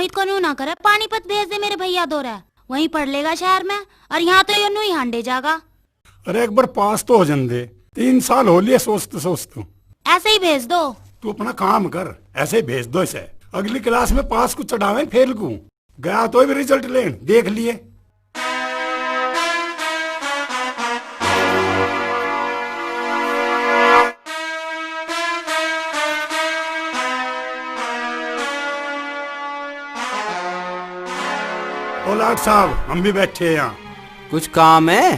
मोहित को न्यू ना करे, पानीपत भेज दे मेरे भैया दो रहा, वहीं पढ़ लेगा शहर में, और यहाँ तो ये न्यू ही हांडे जागा। अरे एक बार पास तो हो जन दे, 3 साल हो लिए सोचते सोचते। ऐसे ही भेज दो। तू अपना काम कर, ऐसे ही भेज दो इसे। अगली क्लास में पास को चढ़ावे फेल को, गया तो भी रिजल्ट लेन देख लिए। ओ लाट साहब, हम भी बैठे हैं यहाँ। कुछ काम है?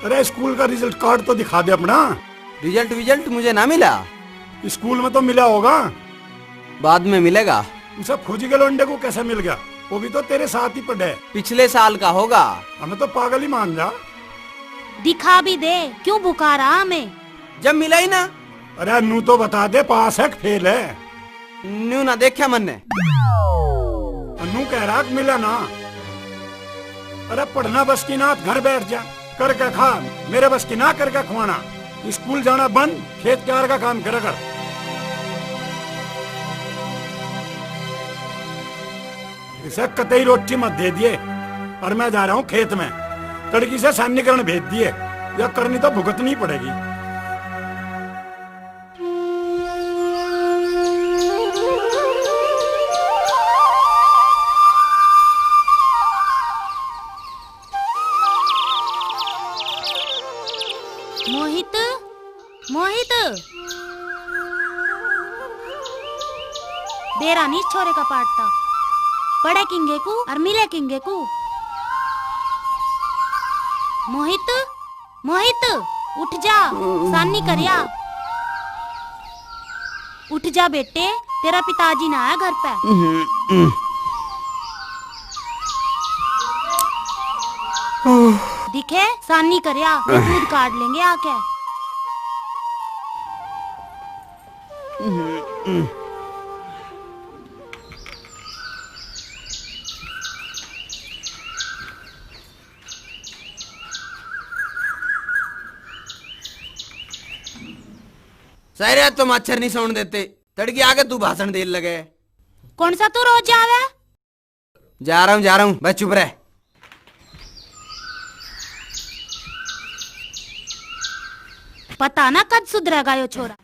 अरे स्कूल का रिजल्ट कार्ड तो दिखा दे अपना। रिजल्ट मुझे ना मिला। स्कूल में तो मिला होगा, बाद में मिलेगा। उसे फौजी के लोंडे को कैसे मिल गया? वो भी तो तेरे साथ ही पढ़े। पिछले साल का होगा। हमें तो पागल ही मान जा। दिखा भी दे, क्यों बुखारा हमें? जब मिला ही ना। अरे नू तो बता दे, पास है कि फेल है? न्यू ना देखा मन ने। नू कह रहा कि मिला ना। अरे पढ़ना बस की ना, घर बैठ जा, करके खा। मेरे बस की ना करके खुआना। स्कूल जाना बंद, खेत क्यार का काम करा कर। इसे कतई रोटी मत दे दिए, और मैं जा रहा हूँ खेत में। तड़की से सैनिकरण भेज दिए, या करनी तो भुगतनी पड़ेगी। मोहित, मोहित, देरा नहीं इस छोरे का पाटता। पढ़े किंगे को और मिले किंगे को। मोहित, मोहित, उठ जा, सानी करिया। उठ जा बेटे, तेरा पिताजी ना आया घर पे। दिखे, सानी करिया, दूध काट लेंगे आके। सारे तो मच्छर नहीं सोने देते। तड़की आके तू भाषण दे लगे। कौन सा तू रोज जावे? जा रहा हूँ, बस चुप रह। पता ना कद सुधरेगा यो छोरा।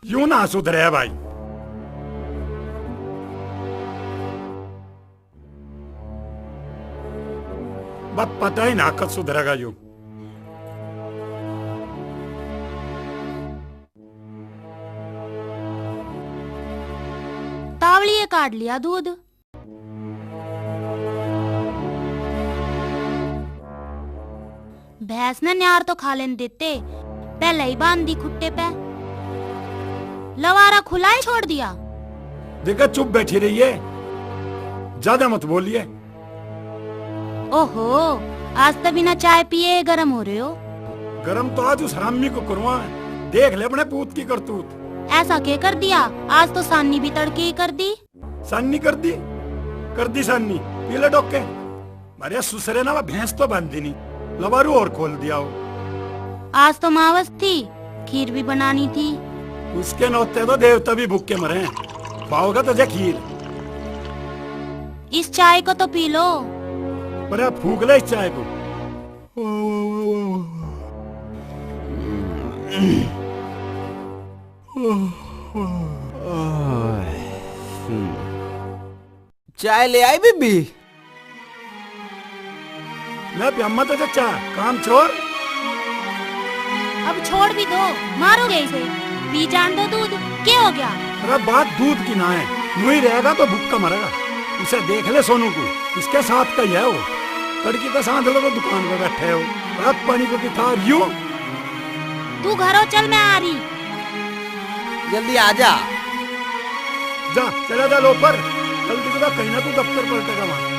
यूं ना सुधरे भाई। बाप पता ही ना कब सुधरेगा यूं। तावड़िए काट लिया दूध। भैंस ने न्यार तो खा लेने देते, पहले ही बांध दी खुट्टे पे। लवारा खुला ही छोड़ दिया। देखा, चुप बैठी रहिए, ज्यादा मत बोलिए। ओहो, आज तो बिना चाय पिए गरम हो रहे हो। गरम तो आज उस हरामी को करवा, देख ले अपने पूत की करतूत। ऐसा क्या कर दिया? आज तो सानी भी तड़के ही कर दी। सानी कर दी? कर दी सानी, पीले डोके। अरे सुसरे ना, भैंस तो बांधी नहीं, लबारू और खोल दिया हो। आज तो मावस थी, खीर भी बनानी थी। उसके नौते तो देवता भी भूख के मरे। पाओगा तुझे खीर? इस चाय को तो पी लो। पर फूक ले इस चाय को। चाय ले आई बीबी? मैं प्यामा तो चचा, काम छोड़। अब छोड़ भी दो, मारोगे इसे। पी जान दो दूध, क्या हो गया? अरे बात दूध की ना है, यूं ही रहेगा तो भूख का मरेगा। उसे देख ले सोनू को, इसके साथ का ही है वो। लड़की का साथ लो तो दुकान पे बैठे हो, रात पानी को कितार यूं। तू घरों चल, मैं आ रही। जल्दी आ जा। जा चला जा लो पर, जल्दी तो कहीं ना तू दफ्तर पलटेगा वहां।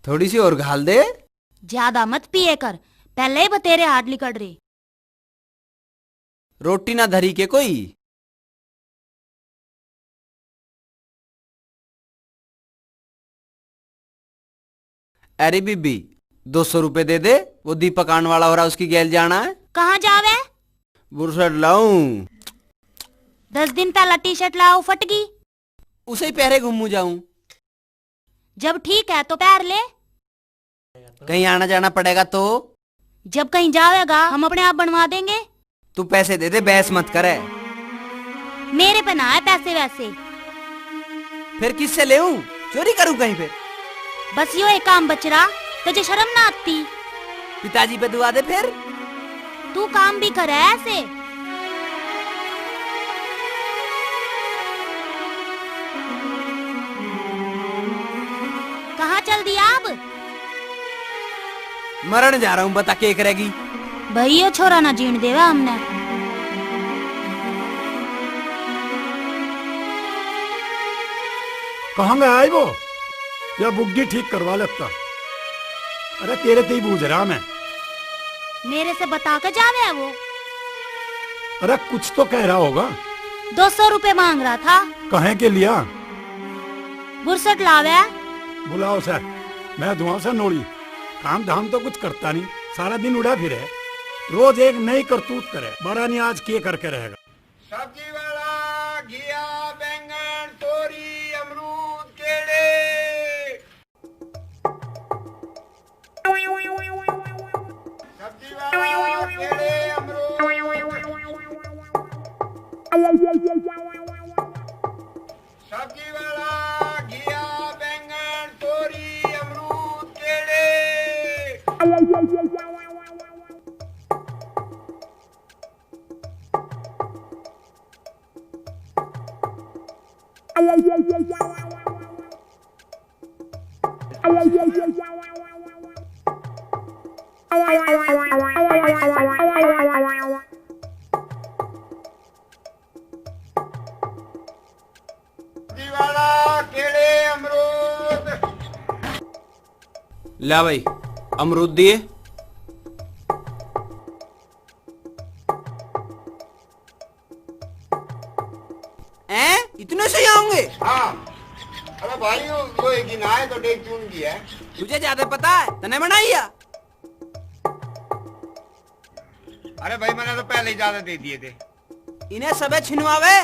थोड़ी सी और घाल दे। ज्यादा मत पिए कर, पहले ही बतेरे हाथ लिकड़ रहे। रोटी ना धरी के कोई? अरे बीबी 200 रुपए दे दे, वो दीपक आने वाला हो रहा, उसकी गैल जाना है। कहाँ जावे? बुरसट लाऊं? 10 दिन पहला टी शर्ट लाओ, फट गई। उसे ही पहरे घूमू जाऊं? जब ठीक है तो पैर ले। कहीं आना जाना पड़ेगा तो? जब कहीं जावेगा हम अपने आप बनवा देंगे। तू पैसे दे दे, बहस मत करे। मेरे पे ना है पैसे वैसे। फिर किससे ले? चोरी करूं कहीं पे? बस यो एक काम बच रहा, तुझे शर्म ना आती? पिताजी पे दुआ दे फिर। तू काम भी करे ऐसे? कहाँ चल दिया अब? मरण जा रहा हूँ, बता के करेगी? भाई यो छोरा ना जीण देवा हमने। कहाँ गया है वो? या बुग्गी ठीक करवा लगता। अरे तेरे ते ही बूझ रहा मैं। मेरे से बता के जावे है वो। अरे कुछ तो कह रहा होगा। 200 रुपए मांग रहा था। कहे के लिया? बुरसट लावे। बुलाओ सर, मैं धुआं से नोड़ी। काम धाम तो कुछ करता नहीं, सारा दिन उड़ा फिरे, रोज एक नई करतूत करे। बड़ा नहीं आज के करके रहेगा। सब्जी वाला घिया, बैंगन, तोरी, अमरूद, केले। सब्जी वाला केले, अमरूद। सब्जी वाला घिया, बैंगन, तोरी, अमरूद, केले। केले, अमरूद। ला भाई, अमरूद दिए। इतने से आऊंगे? हाँ, अरे भाई वो एक ही ना है तो डेक चुन की है। तुझे ज्यादा पता है, तने बनाइया। अरे भाई मैंने तो पहले ही ज्यादा दे दिए थे। इन्हें सबे छिनवावे,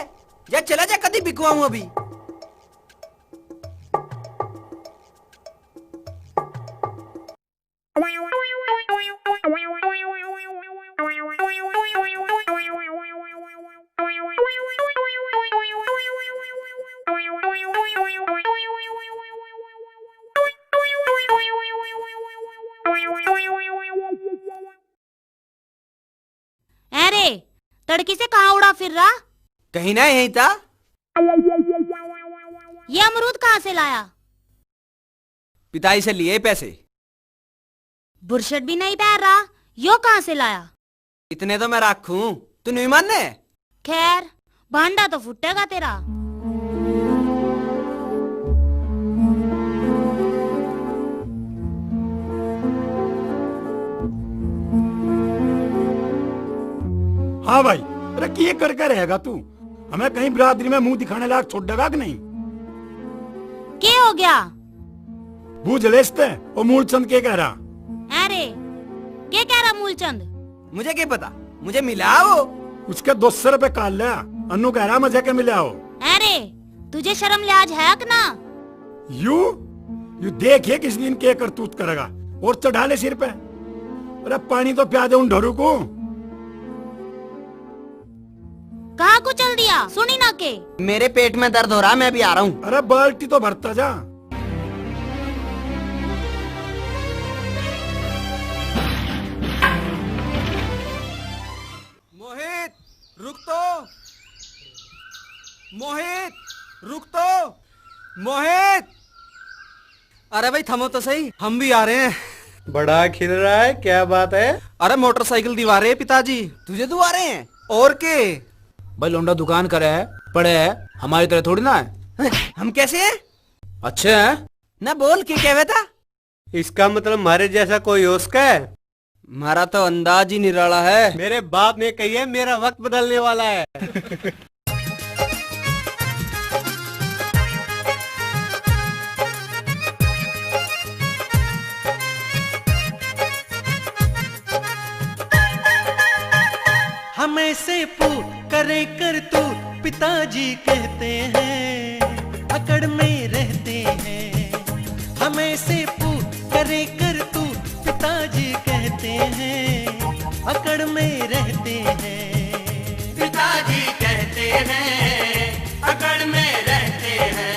जा चला जा, कदी बिकवाऊं अभी। अरे तड़की से कहाँ उड़ा फिर रहा? कहीं ना यहीं था। ये अमरूद कहाँ से लाया? पिताजी से लिए पैसे। बुरशट भी नहीं पहन रहा, यो कहाँ से लाया? इतने तो मैं रखूं, तू नहीं मानने? खैर भांडा तो फुटेगा तेरा। हाँ भाई, अरे किए करके रहेगा तू? हमें कहीं बिरादरी में मुंह दिखाने लायक छोड़ देगा कि नहीं? क्या हो गया? बूझ लेस्ते वो मूलचंद के कह रहा। अरे क्या कह रहा मूलचंद? मुझे क्या पता, मुझे मिला वो। उसके 200 रुपए काट लिया। अन्नू कह रहा मजे के मिले हो। अरे तुझे शर्म लिहाज है कि ना? यू यू देखिए किस दिन के करतूत करेगा और चढ़ा ले सिर पे। अरे पानी तो प्या दे उन ढोरू को। कहाँ को चल दिया, सुनी ना के? मेरे पेट में दर्द हो रहा, मैं भी आ रहा हूँ। अरे बाल्टी तो भरता जा। मोहित रुक तो, मोहित रुक तो, मोहित। अरे भाई थमो तो सही, हम भी आ रहे हैं। बड़ा खिल रहा है, क्या बात है? अरे मोटरसाइकिल दिवा रहे हैं पिताजी। तुझे दुआ रहे हैं और के? भाई लौंडा दुकान करे है, पड़े है, हमारी तरह थोड़ी ना है। हम कैसे हैं? अच्छे हैं ना, बोल के क्या था? इसका मतलब हमारे जैसा कोई हो उसका है? हमारा तो अंदाज ही निराला है। मेरे बाप ने कही है मेरा वक्त बदलने वाला है। हमें से पूछ करे कर तू पिताजी कहते हैं, अकड़ में रहते हैं। हमें से पूछ करे कर तू पिताजी कहते हैं, अकड़ में रहते हैं। पिताजी कहते हैं, अकड़ में रहते हैं।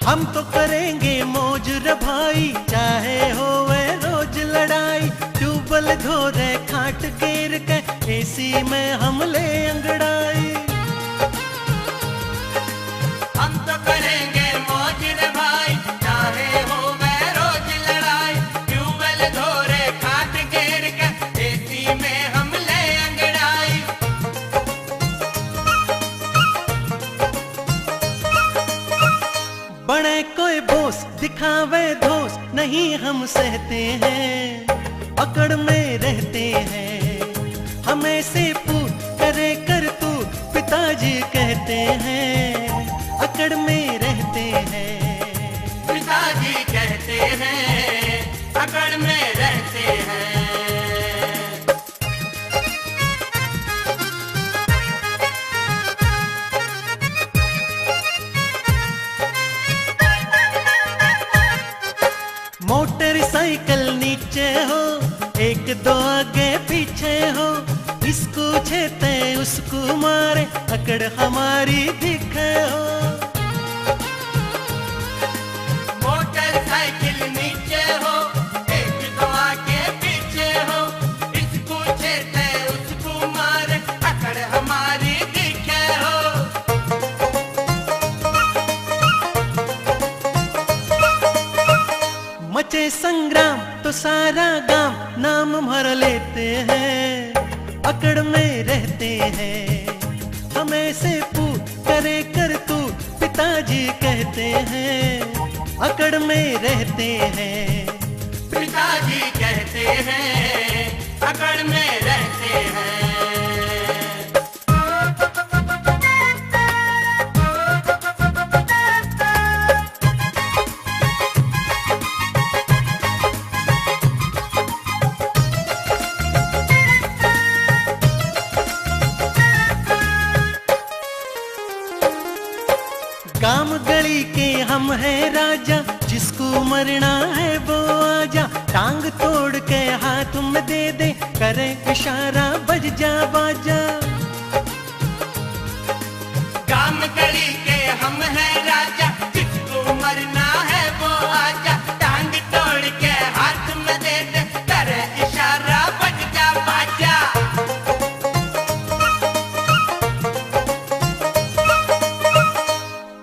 हम तो करेंगे मौज रे भाई, चाहे हो वे रोज लड़ाई। ट्यूबवेल धो रहे खाट गिर के, एसी में हम ले अंगड़ाई। हम तो करेंगे मौज रे भाई, चाहे हो वे रोज लड़ाई। ट्यूबवेल धो रहे खाट गिर के, एसी में हम ले अंगड़ाई। बड़े कोई बोस दिखावे धोस नहीं हम सहते हैं, अकड़ में रहते हैं। हमें से पूछ करे कर तू पिताजी कहते हैं, अकड़ में रहते हैं। पिताजी कहते हैं, अकड़ में रहते हैं। मोटरसाइकिल नीचे हो, एक दो आगे पीछे हो। इसको छेते उसको मारे, अकड़ हमारी दिखे हो। मोटरसाइकिल नीचे हो, एक दो आगे पीछे हो। इसको छेते उसको मारे, अकड़ हमारी दिखे हो। मचे संग्राम तो सारा गांव नाम भर लेते हैं, अकड़ में रहते हैं। हमें से पूछ करे कर तू पिताजी कहते हैं, अकड़ में रहते हैं। पिताजी कहते हैं, अकड़ में रहते हैं। काम गली के हम हैं राजा, जिसको मरना है वो आजा। टांग तोड़ के हाथ में दे दे, करे इशारा बज जा बाजा। काम गली के हम हैं राजा, जिसको मरना है वो आजा। टांग तोड़ के हाथ में दे दे, करे इशारा बज जा बाजा।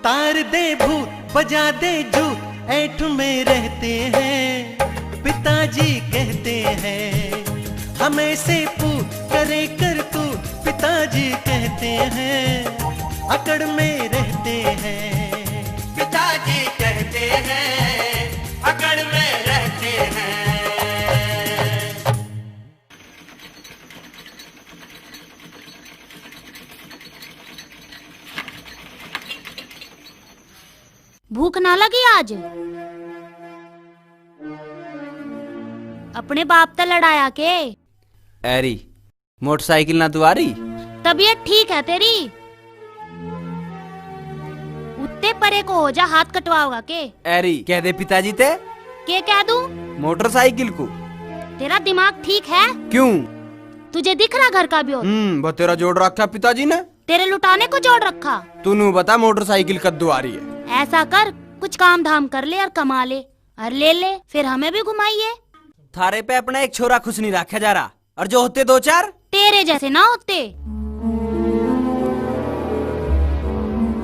तार दे भूत बजा दे जूत, ऐठ में रहते हैं। पिताजी कहते हैं, हमें से पूछ करे कर तू पिताजी कहते हैं, अकड़ में रहते हैं। पिताजी कहते हैं, अकड़ में रहते हैं। भूख ना लगी आज? अपने बाप से लड़ाया के? एरी मोटरसाइकिल ना तू आ रही? तबीयत ठीक है तेरी? उत्ते परे को हो जा, हाथ कटवाओगा के? एरी कह दे पिताजी ते के कह दूं? मोटरसाइकिल को। तेरा दिमाग ठीक है? क्यों? तुझे दिख रहा घर का भी हो? वो तेरा जोड़ रखा पिताजी ने। तेरे लुटाने को जोड़ रखा। तूने बता मोटरसाइकिल कद्दू आ रही है। ऐसा कर, कुछ काम धाम कर ले और कमा ले और ले फिर हमें भी घुमाइए। थारे पे अपना एक छोरा खुश नहीं रखा जा रहा, और जो होते दो चार तेरे जैसे ना होते।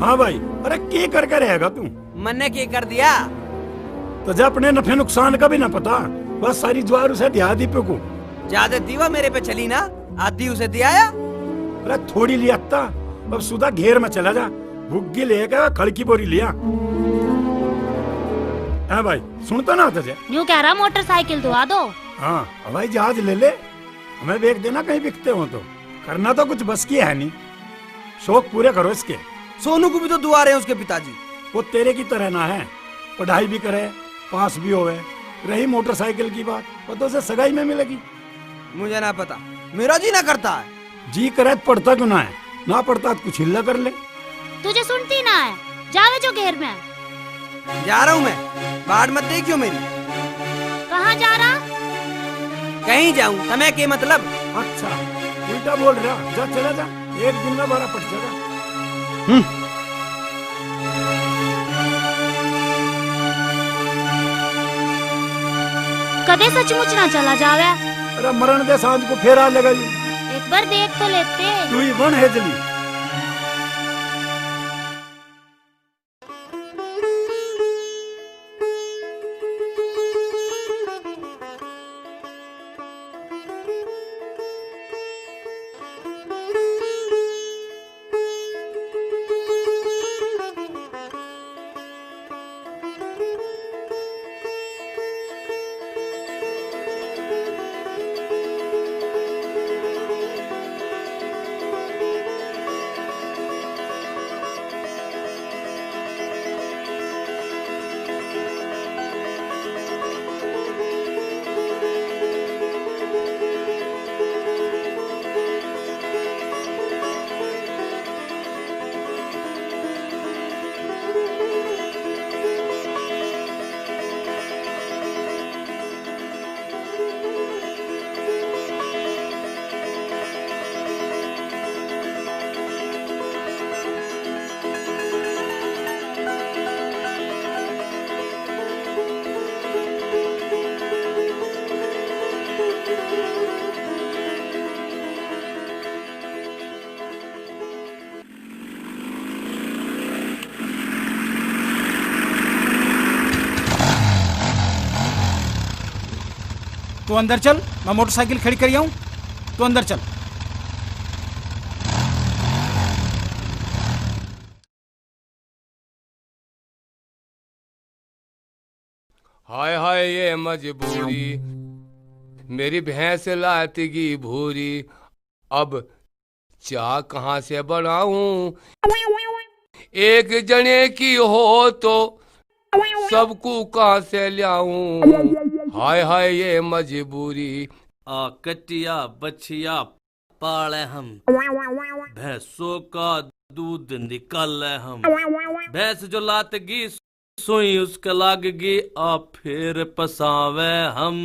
हाँ भाई, अरे के करके रहेगा तू? मैंने क्या कर दिया? तो जब अपने नफे नुकसान का भी ना पता, बस सारी ज्वार उसे दिया दी पे को। ज्यादा दीवा मेरे पे चली ना, आधी उसे दिया या? अरे थोड़ी लिया था, अब सुधा घेर में चला जा, भुग्गी लेकर खड़की बोरी लिया। हाँ भाई, सुनता ना तुझे? यूँ कह रहा मोटरसाइकिल दुआ दो। हाँ हवाई जहाज ले ले, हमें बेच देना कहीं बिकते हो तो। करना तो कुछ बस की है नहीं, शौक पूरे करो इसके। सोनू को भी तो दुआ रहे हैं उसके पिताजी। वो तेरे की तरह ना है, पढ़ाई भी करे, पास भी होवे। रही मोटरसाइकिल की बात, वो तो उसे सगाई में मिलेगी। मुझे ना पता, मेरा जी ना करता है। जी करे तो पढ़ता क्यों ना है? ना पढ़ता तो कुछ हिल्ला कर ले। तुझे सुनती ना है, जावे जो घेर में। जा रहा हूँ मैं, बाढ़ मत देखियो मेरी। कहाँ जा रहा? कहीं जाऊँ तुम्हें के मतलब? अच्छा उल्टा बोल रहा, जा चला जा, एक दिन में बारा पट जाएगा। कदे सचमुच ना चला जावे। अरे मरण दे, सांझ को फेरा लगा। एक बार देख तो लेते। तू ही बन है जली। तू अंदर चल, मैं मोटरसाइकिल खड़ी करी आऊं। तू अंदर चल। हाय हाय ये मजबूरी, मेरी भैंस लातीगी भूरी, अब चाह कहाँ से बनाऊं? एक जने की हो तो सबको कहाँ से लाऊं? हाय हाय ये मजबूरी। आ कटिया बछिया पाले हम, भैंसों का दूध निकाले हम। भैंस जो लातगी सोई उसके लागगी, आ फिर पसावे हम।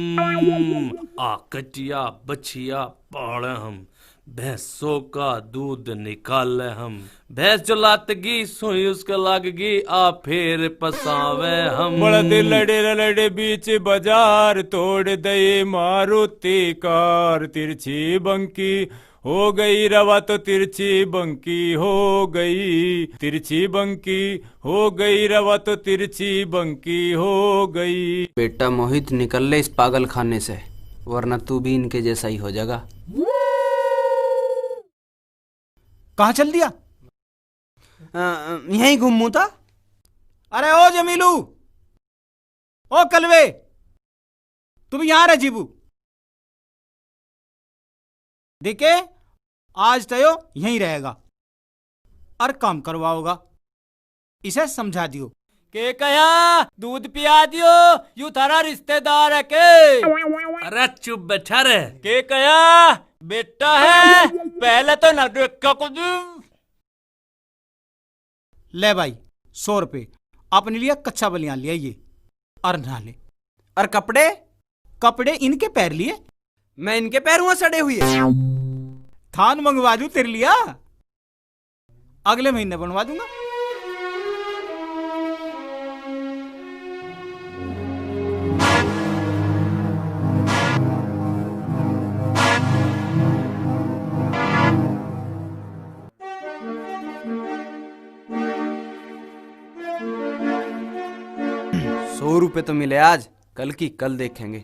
आ कटिया बछिया पाले हम, भैंसों का दूध निकाले हम। भैंस जो लातगी सोई उसके लागगी, आ फिर पसावे हम। बड़द लड़े लड़े बीच बाजार, तोड़ दे मारुति कार। तिरछी बंकी हो गई रवा तो तिरछी बंकी हो गई। तिरछी बंकी हो गई रवा तो तिरछी बंकी हो गई। बेटा मोहित निकल ले इस पागल खाने से, वरना तू भी इनके जैसा ही हो जाएगा। कहाँ चल दिया? यहीं घूमू था। अरे ओ जमीलू, ओ कलवे, तुम यहां रह। जीबू देखे, आज तयो यहीं रहेगा और काम करवाओगा। इसे समझा दियो के कया दूध पिया दियो, यू थारा रिश्तेदार है के? अरे चुप बैठा रे। के कया बेटा है, पहले तो न देखा कुछ। ले भाई 100 रुपए अपने लिए कच्चा बलियान लिया ये और नहा ले। और कपड़े? कपड़े इनके पैर लिए। मैं इनके पैर हुआ सड़े हुए। थान मंगवा दूं तेरे लिया, अगले महीने बनवा दूंगा। ₹100 तो मिले आज, कल की कल देखेंगे।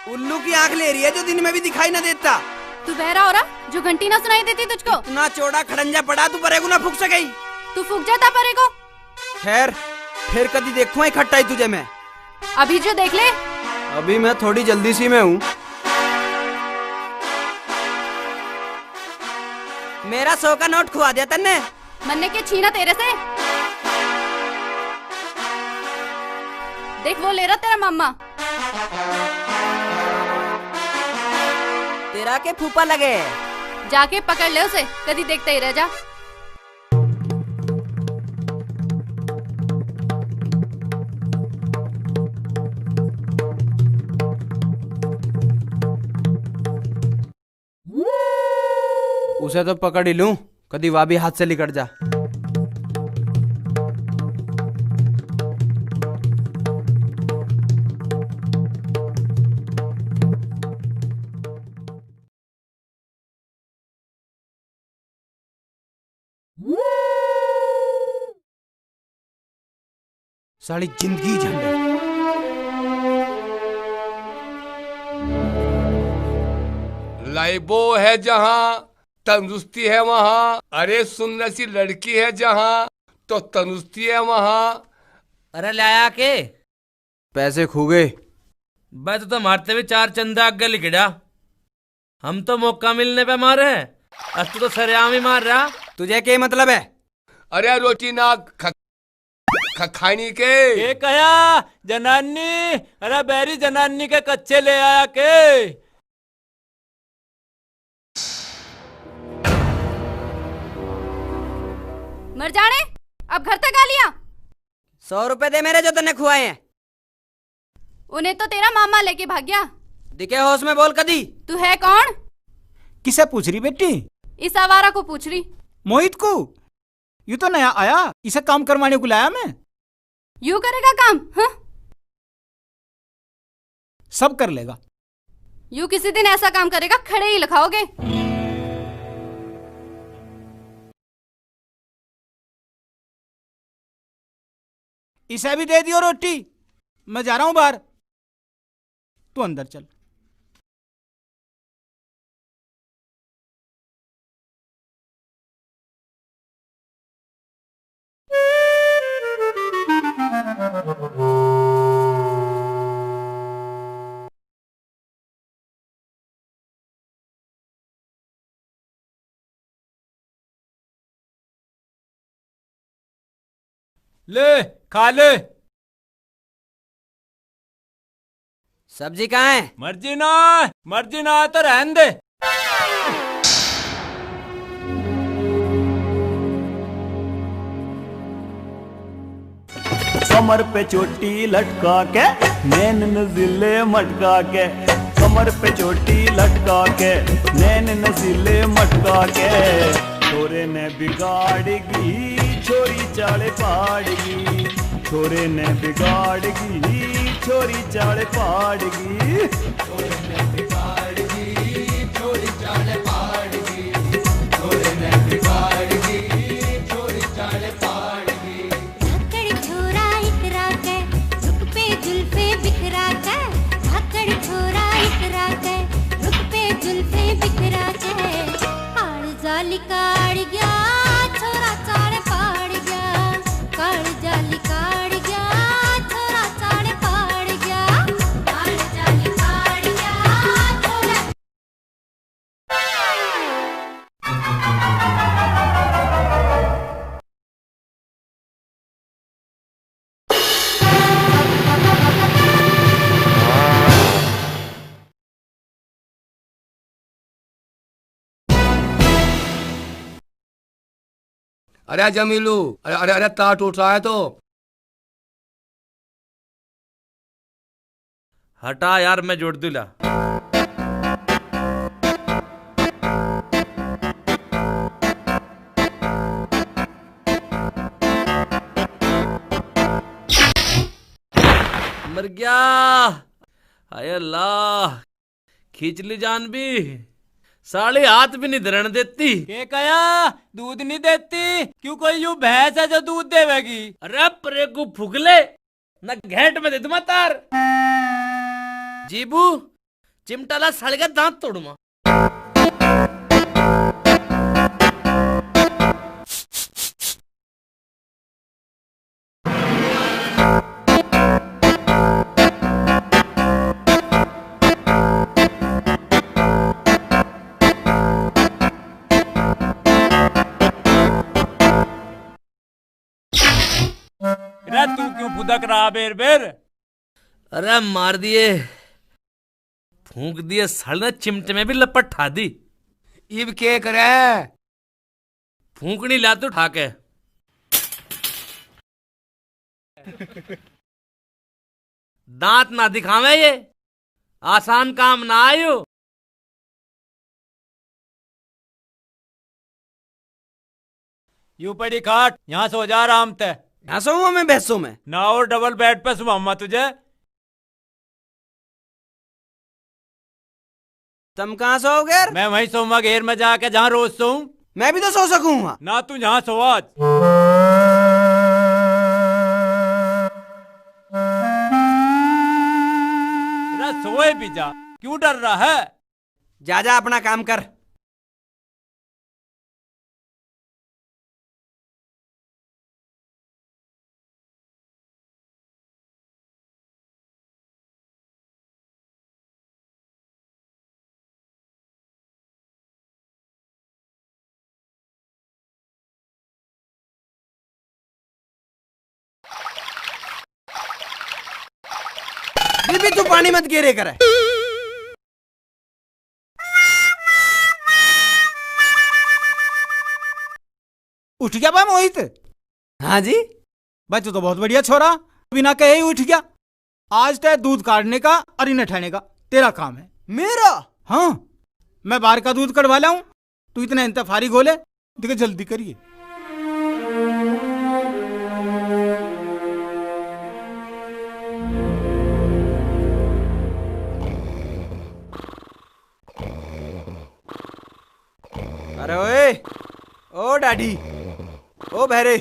उल्लू की आंख ले रही है जो दिन में भी दिखाई ना देता। तू बहरा हो रहा जो घंटी ना सुनाई देती तुझको? इतना चौड़ा खड़ंजा पड़ा तू परेगु ना फूक सकेई। तू फूक जाता परे को। खैर फिर कभी देखूं इकट्ठा ही तुझे मैं। अभी जो देख ले। अभी मैं थोड़ी जल्दी सी में हूँ। मेरा 100 का नोट खुआ दिया तन्ने। मन्ने के छीना तेरे से। देख वो ले रहा तेरा मामा। तेरा के फूफा लगे। जाके पकड़ ले उसे, कभी देखता ही रह जा। उसे तो पकड़ ही लूं, कभी वह भी हाथ से लिकट जा। सारी जिंदगी झंडे। लाइबो है जहाँ तंदुरुस्ती है वहाँ। अरे सुंदर सी लड़की है जहाँ तो तंदुरुस्ती है वहाँ। अरे लाया के पैसे खो गए। बस तो मारते भी 4 चंदा आगे लिखड़ा। हम तो मौका मिलने पे मारे हैं, अब तो सरेआम ही मार रहा। तुझे क्या मतलब है? अरे रोटी ना खानी के। के कया जनानी, अरे बैरी जनानी के कच्चे ले आया के। मर जाने, अब घर तक आ लिया। 100 रुपए दे मेरे जो तने खुआए हैं। उन्हें तो तेरा मामा लेके भाग गया। दिखे होश में बोल कदी। तू है कौन? किसे पूछ रही बेटी? इस आवारा को पूछ रही। मोहित को? यू तो नया आया, इसे काम करवाने को लाया मैं। यू करेगा काम? हाँ? सब कर लेगा। यू किसी दिन ऐसा काम करेगा खड़े ही लिखाओगे। इसे भी दे दियो रोटी, मैं जा रहा हूं बाहर, तू अंदर चल। ले खा ले। सब्जी कहाँ है? मर्जी ना तो रहन दे। कमर पे चोटी लटका के नैन नजीले मटका के, कमर पे चोटी लटका के नैन नजीले मटका के, छोरे ने बिगाड़गी छोरी चाले पाड़गी, छोरे ने बिगाड़गी छोरी चाले पाड़गी, छोरे ने बिगाड़गी छोरी चाले पाड़गी, छोरे ने बिगाड़गी अरे जमीलू, अरे अरे अरे तार टूट रहा है तो। हटा यार, मैं जोड़ दूला। मर गया। हाय अल्लाह, खींच ली जान भी, साले हाथ भी नहीं धरण देती। के कया दूध नहीं देती? क्यों कोई यूं भैंस है जो दूध देवेगी? अरे परे को फुगले न घेट में दे दूं मैं तार। जीबू चिमटाला साले का दांत तोड़ूंगा। अरे तू क्यों फुदक रहा बेर बेर? अरे मार दिए, फूंक दिए साले ने, चिमटे में भी लपट ठा दी। इब के करे? फूंकनी ला तू ठा के। दांत ना दिखावे, ये आसान काम ना आयो। यूं पड़ी खाट, यहाँ सो जा आराम ते। यहाँ सोऊंगा मैं भैंसों में? ना और डबल बेड पे सुबह तुझे। तुम कहाँ सोओगे? मैं वहीं सोऊंगा घेर में जाके जहाँ रोज सोऊं। मैं भी तो सो सकूंगा ना, तू यहाँ सो आज। सोए भी जा, क्यों डर रहा है? जा जा अपना काम कर। भी तू पानी मत गिरे करे। उठ गया बा मोहित? हाँ जी भाई तू तो बहुत बढ़िया छोरा, बिना कहे ही उठ गया। आज तो दूध काटने का और इन्हें ठहने का तेरा काम है। मेरा? हाँ, मैं बाहर का दूध कढ़वा लाऊं, तू इतना इंतफारी गोले, देखो जल्दी करिए। अरे ओए, ओ डाडी, ओ बहरे,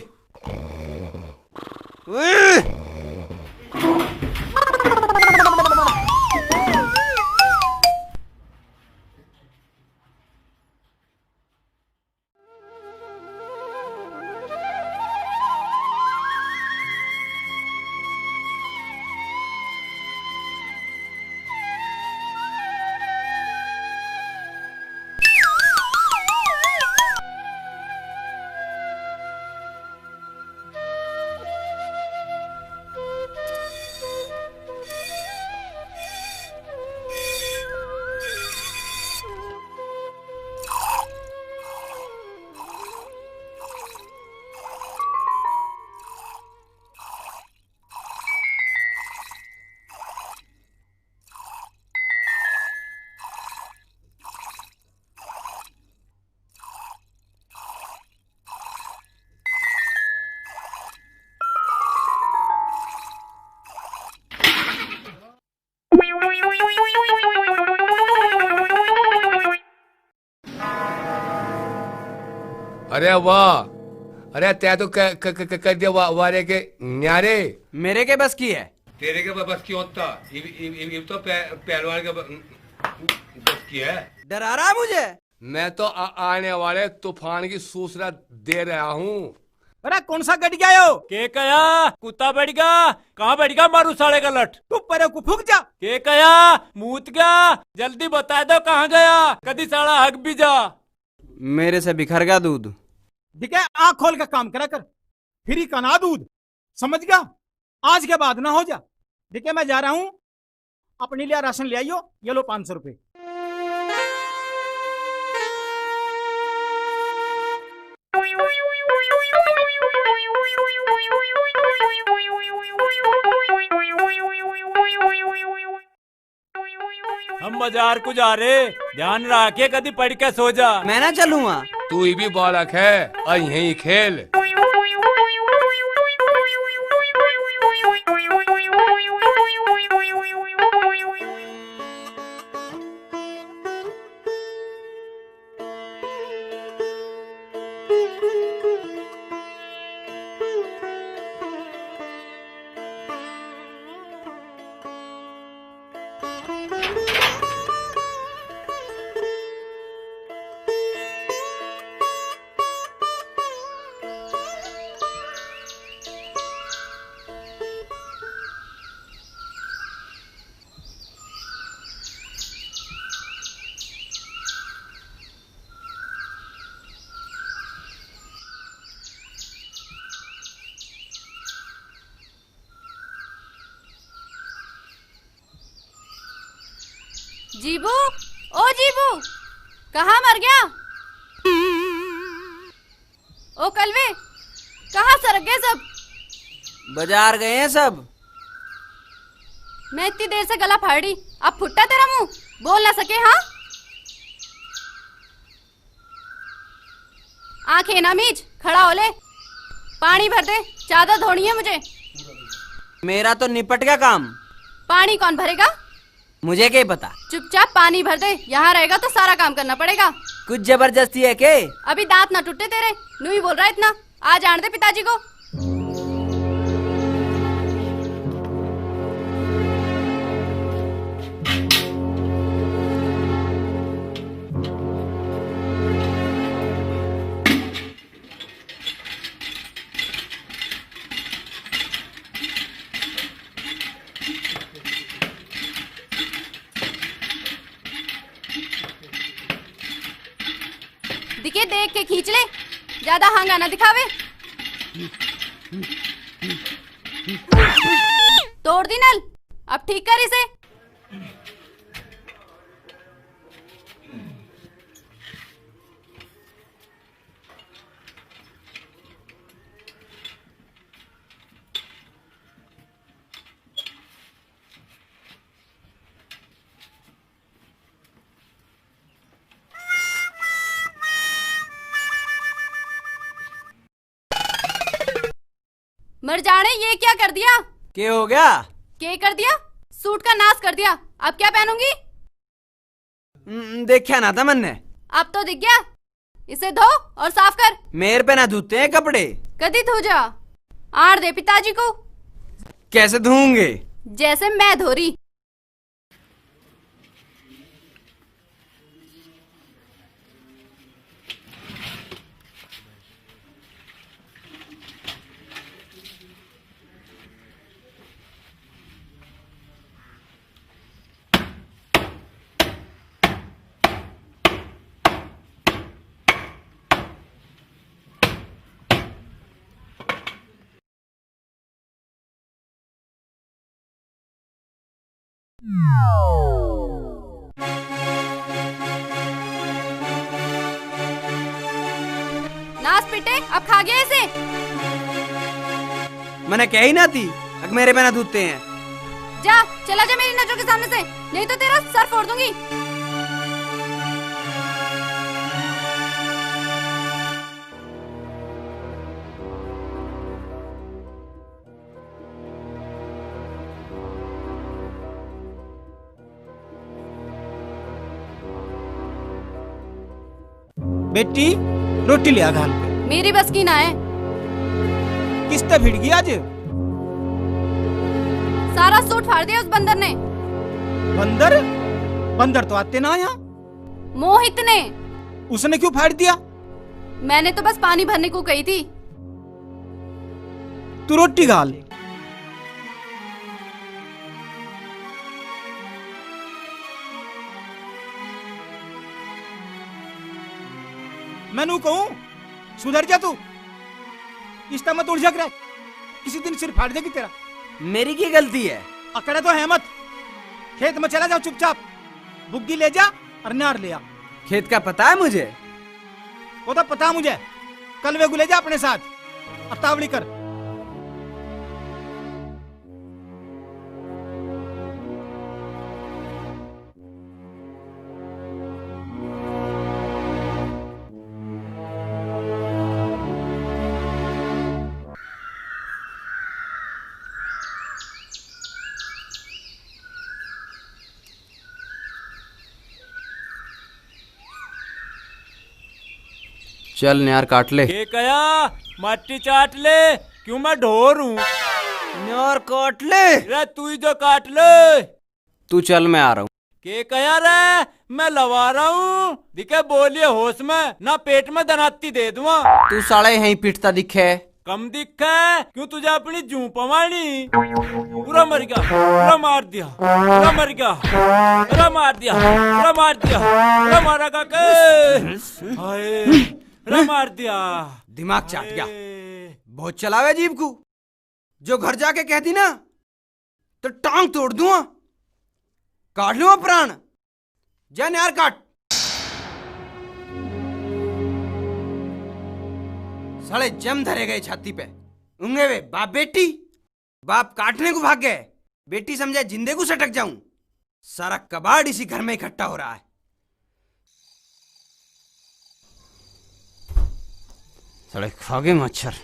अरे वाह, अरे तै तो कर दिया वारे के न्यारे। मेरे के बस की है? तेरे के बस की होता, इब तो पहलवान के बस की है। डरा रहा मुझे? मैं तो आने वाले तूफान की सूचना दे रहा हूँ। अरे कौन सा गट गया हो? के कया कुत्ता बैठ गया? कहाँ बैठ गया मारू साले का लट? तू परे को फूक जा। के कया मूत गया? जल्दी बता दो कहाँ गया, कदी साला हक भी जा। मेरे से बिखर गया दूध। ठीक है, आँख खोल के काम करा कर, फ्री का ना दूध, समझ गया? आज के बाद ना हो जा। ठीक है, मैं जा रहा हूँ, अपने लिए राशन ले आइयो, ये लो 500 रुपए। हम बाजार को जा रहे, ध्यान रखे कभी पढ़ के सो जा। मैं ना चलूंगा। तू ही भी बालक है और यही खेल। जीबू, ओ जीबू, कहाँ मर गया? ओ कलवे, कहाँ सरक गए सब? बाजार गए हैं सब। मैं इतनी देर से गला फाड़ रही, अब फुट्टा तेरा मुंह, बोल ना सके? हाँ, आंखें ना मीच, खड़ा हो ले, पानी भर दे, चादर धोनी है मुझे। मेरा तो निपट गया काम। पानी कौन भरेगा? मुझे क्या पता। चुपचाप पानी भर दे, यहाँ रहेगा तो सारा काम करना पड़ेगा। कुछ जबरदस्ती है के? अभी दांत ना टूटे तेरे, नू ही बोल रहा है इतना। आ जान दे पिताजी को। दिखे देख के खींच ले, ज्यादा हंगाना दिखावे। तोड़ दी नल, अब ठीक कर इसे। मर जाने, ये क्या कर दिया? क्या हो गया? क्या कर दिया? सूट का नाश कर दिया। अब क्या पहनूंगी? देखा ना था मैंने। अब तो दिख गया। इसे धो और साफ कर। मेरे पे ना धोते हैं कपड़े। कदी धो जा। आड़ दे पिताजी को। कैसे धोऊंगे? जैसे मैं धो रही। नाच पिटे, अब खा गया इसे। मैंने कह ही ना थी, अब मेरे पे ना धोते हैं। जा, चला जा मेरी नजरों के सामने से, नहीं तो तेरा सर फोड़ दूंगी। बेटी रोटी लिया घाल पे। मेरी बस की ना है। किसते भिड़ गई आज? सारा सूट फाड़ दिया उस बंदर ने। बंदर? बंदर तो आते ना यहाँ। मोहित ने। उसने क्यों फाड़ दिया? मैंने तो बस पानी भरने को कही थी। तू रोटी घाल। मैनू कहूं सुधर जा तू। इस मत उलझक रहा, किसी दिन सिर फाड़ देगी तेरा। मेरी की गलती है? अकड़े तो है मत। खेत में चला जाओ चुपचाप, बुग्गी ले जा और नार ले आ। खेत का पता है मुझे? वो तो पता मुझे। कल वे ले जा अपने साथ, अब तावड़ी कर। चल यार काट ले। के कया मट्टी चाट ले, क्यों मैं ढोर हूँ। यार काट ले। रे तू ही जो काट ले। तू चल मैं आ रहा हूँ। के कया रे मैं लवा रहा हूँ। दिखे बोलिए होश में, ना पेट में दनाती दे दूंगा। तू साले यहीं पिटता दिखे। कम दिखे क्यों तुझे अपनी जू पवानी। पूरा मर गया, पूरा मार दिया, पूरा मर गया, पूरा मार दिया, पूरा मार दिया, पूरा मारा काके। हाय पूरा मार दिया। दिमाग चाट गया। बहुत चलावे जीभ को। जो घर जाके कहती ना तो टांग तोड़ दूंगा, काट लूंगा प्राण। जान यार काट। साले जम धरे गए छाती पे। उंगे वे बाप बेटी। बाप काटने को भाग गए, बेटी समझे जिंदे को सटक जाऊं। सारा कबाड़ इसी घर में इकट्ठा हो रहा है। साले खा गए मच्छर।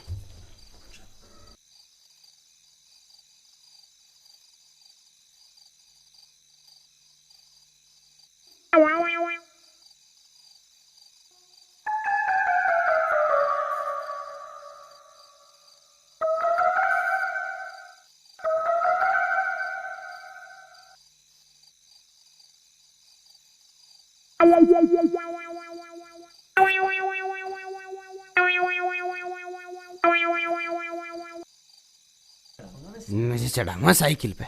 मुझे चढ़ाऊंगा साइकिल पे।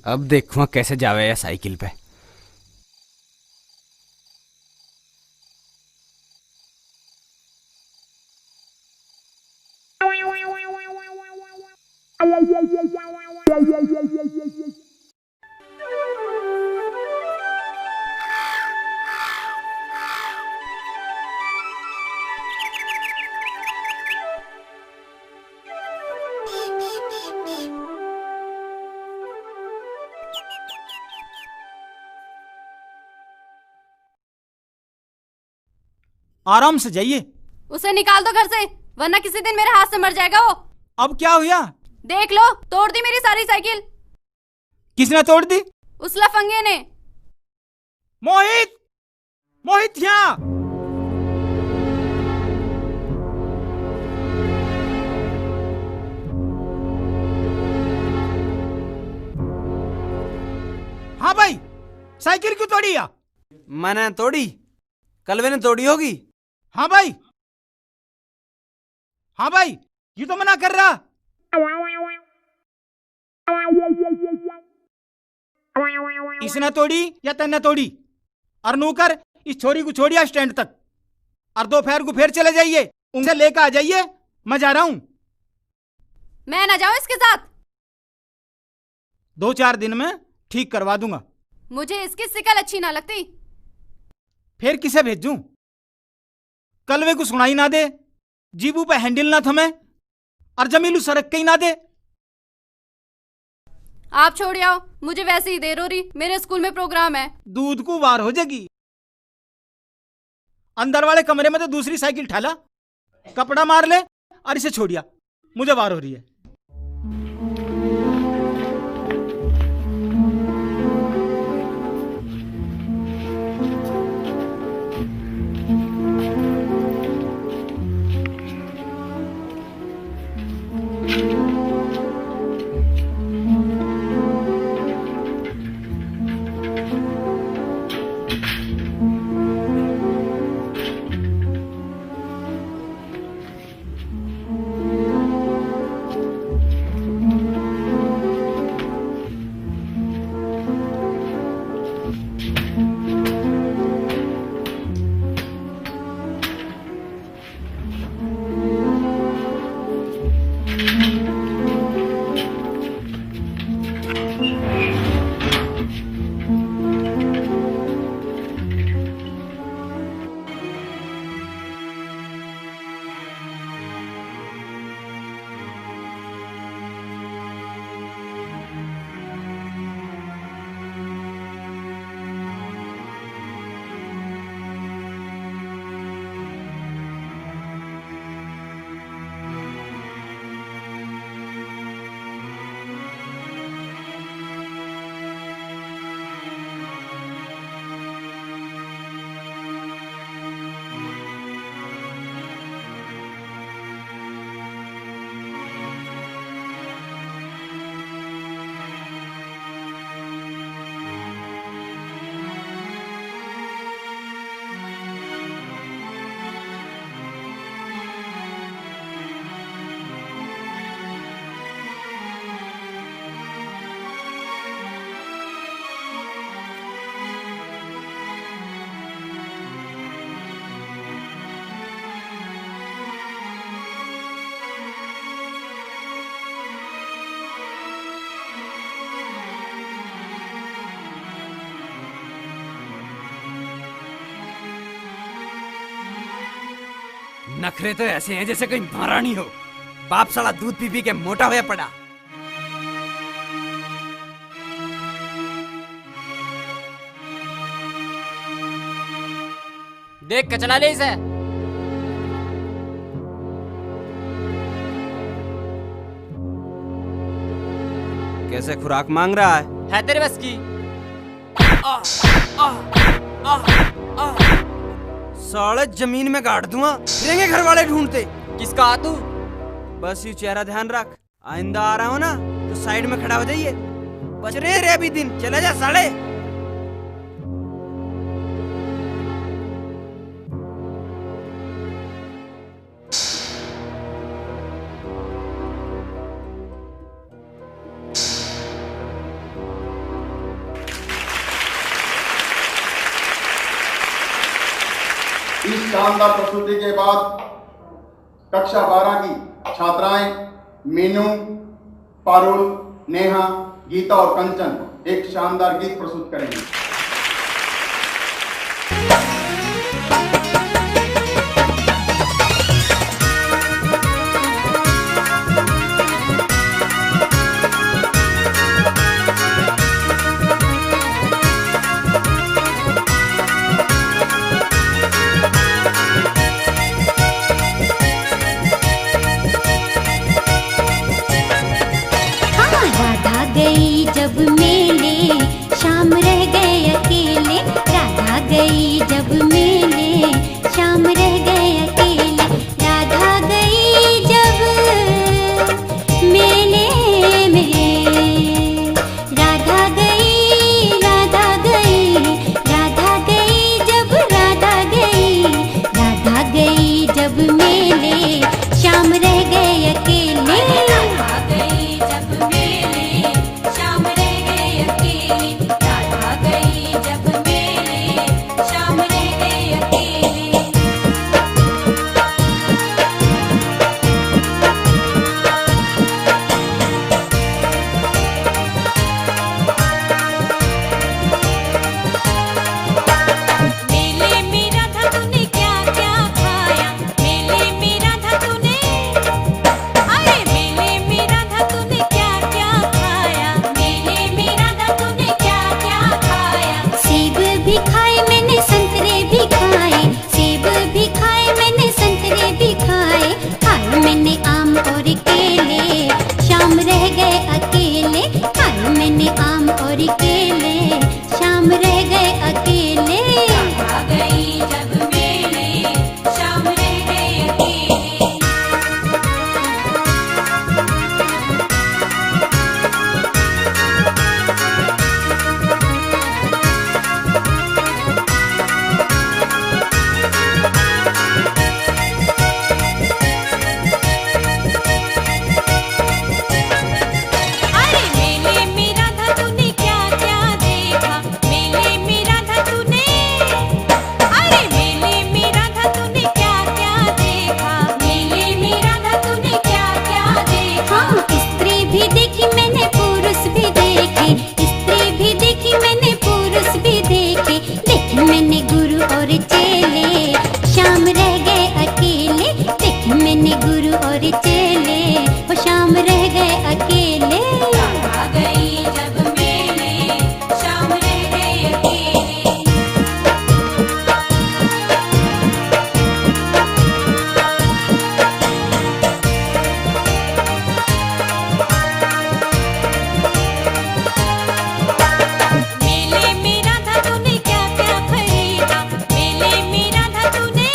अब देखूंगा कैसे जावे या साइकिल पे। आराम से जाइए। उसे निकाल दो घर से, वरना किसी दिन मेरे हाथ से मर जाएगा वो। अब क्या हुआ? देख लो, तोड़ दी मेरी सारी साइकिल। किसने तोड़ दी? उस लफंगे ने। मोहित, मोहित यहाँ। हाँ भाई, साइकिल क्यों तोड़ी? या मैंने तोड़ी, कलवे ने तोड़ी होगी। हाँ भाई, हाँ भाई, ये तो मना कर रहा। इसने तोड़ी या तेने तोड़ी? और नूकर इस छोरी को छोड़िया स्टैंड तक, और दोपहर को फिर चले जाइए, उनसे लेकर आ जाइए। मैं जा रहा हूं। मैं ना जाऊं इसके साथ? 2-4 दिन में ठीक करवा दूंगा। मुझे इसकी शिकल अच्छी ना लगती। फिर किसे भेजूं? कलवे को सुनाई ना दे, जीबू पे हैंडल ना थमे, और जमीलू सड़क के ही ना दे। आप छोड़ आओ, मुझे वैसे ही देर हो रही। मेरे स्कूल में प्रोग्राम है। दूध को वार हो जाएगी। अंदर वाले कमरे में तो दूसरी साइकिल ठाला, कपड़ा मार ले और इसे छोड़िया। मुझे वार हो रही है। नखरे तो ऐसे हैं जैसे कोई महारानी हो। बाप साला दूध पी पी के मोटा होया पड़ा। देख के चला ले इसे। कैसे खुराक मांग रहा है तेरे बस की। साले जमीन में गाड़ दूंगा, फिरेंगे घर वाले ढूंढते। किसका तू? बस ये चेहरा ध्यान रख, आइंदा आ रहा हो ना तो साइड में खड़ा हो जाइए। बच रहे रे अभी दिन, चले जा साले। इस शानदार प्रस्तुति के बाद कक्षा 12 की छात्राएं मीनू, पारुल, नेहा, गीता और कंचन एक शानदार गीत प्रस्तुत करेंगी। गई जब मेले, शाम रह गए अकेले। राधा गई जब मेले, शाम रह गए अकेले। राधा गई जब मेले में, राधा गई, राधा गई, राधा गई जब, राधा गई, राधा गई जब मेले, शाम रह गए अकेले। राधा गई जब मेले, शाम रह गए अकेले। राधा गई जब मेले, शाम रह गए अकेले। मेले में राधा तूने क्या क्या खाया? मेले में राधा तूने, अरे मेले में राधा तूने क्या क्या खाया? मेले में राधा तूने क्या क्या खाया? सेब भी खाए मैंने, संतरे भी खाए। सेब भी खाए मैंने, संतरे भी खाए। खाए मैंने आम और केले, शाम रह गए अकेले। खाए मैंने आम और केले, शाम रह गए अकेले। राधा गई जब मेले, शाम रह गए अकेले। अरे मेले में राधा तूने क्या क्या देखा? मेले में राधा तूने, अरे मेले में राधा तूने क्या क्या देखा? मेले में राधा तूने क्या क्या देखा? स्त्री भी देखी मैंने, पुरुष भी देखे। स्त्री भी देखी मैंने, पुरुष भी देखे। देखे मैंने गुरु और चेले, शाम रह गए अकेले। देखे मैंने गुरु और चेले, वो शाम रह गए अकेले। राधा गई जब मेले, शाम रह गए अकेले। मेले में राधा तूने क्या क्या खरीदा? मेले में राधा तूने,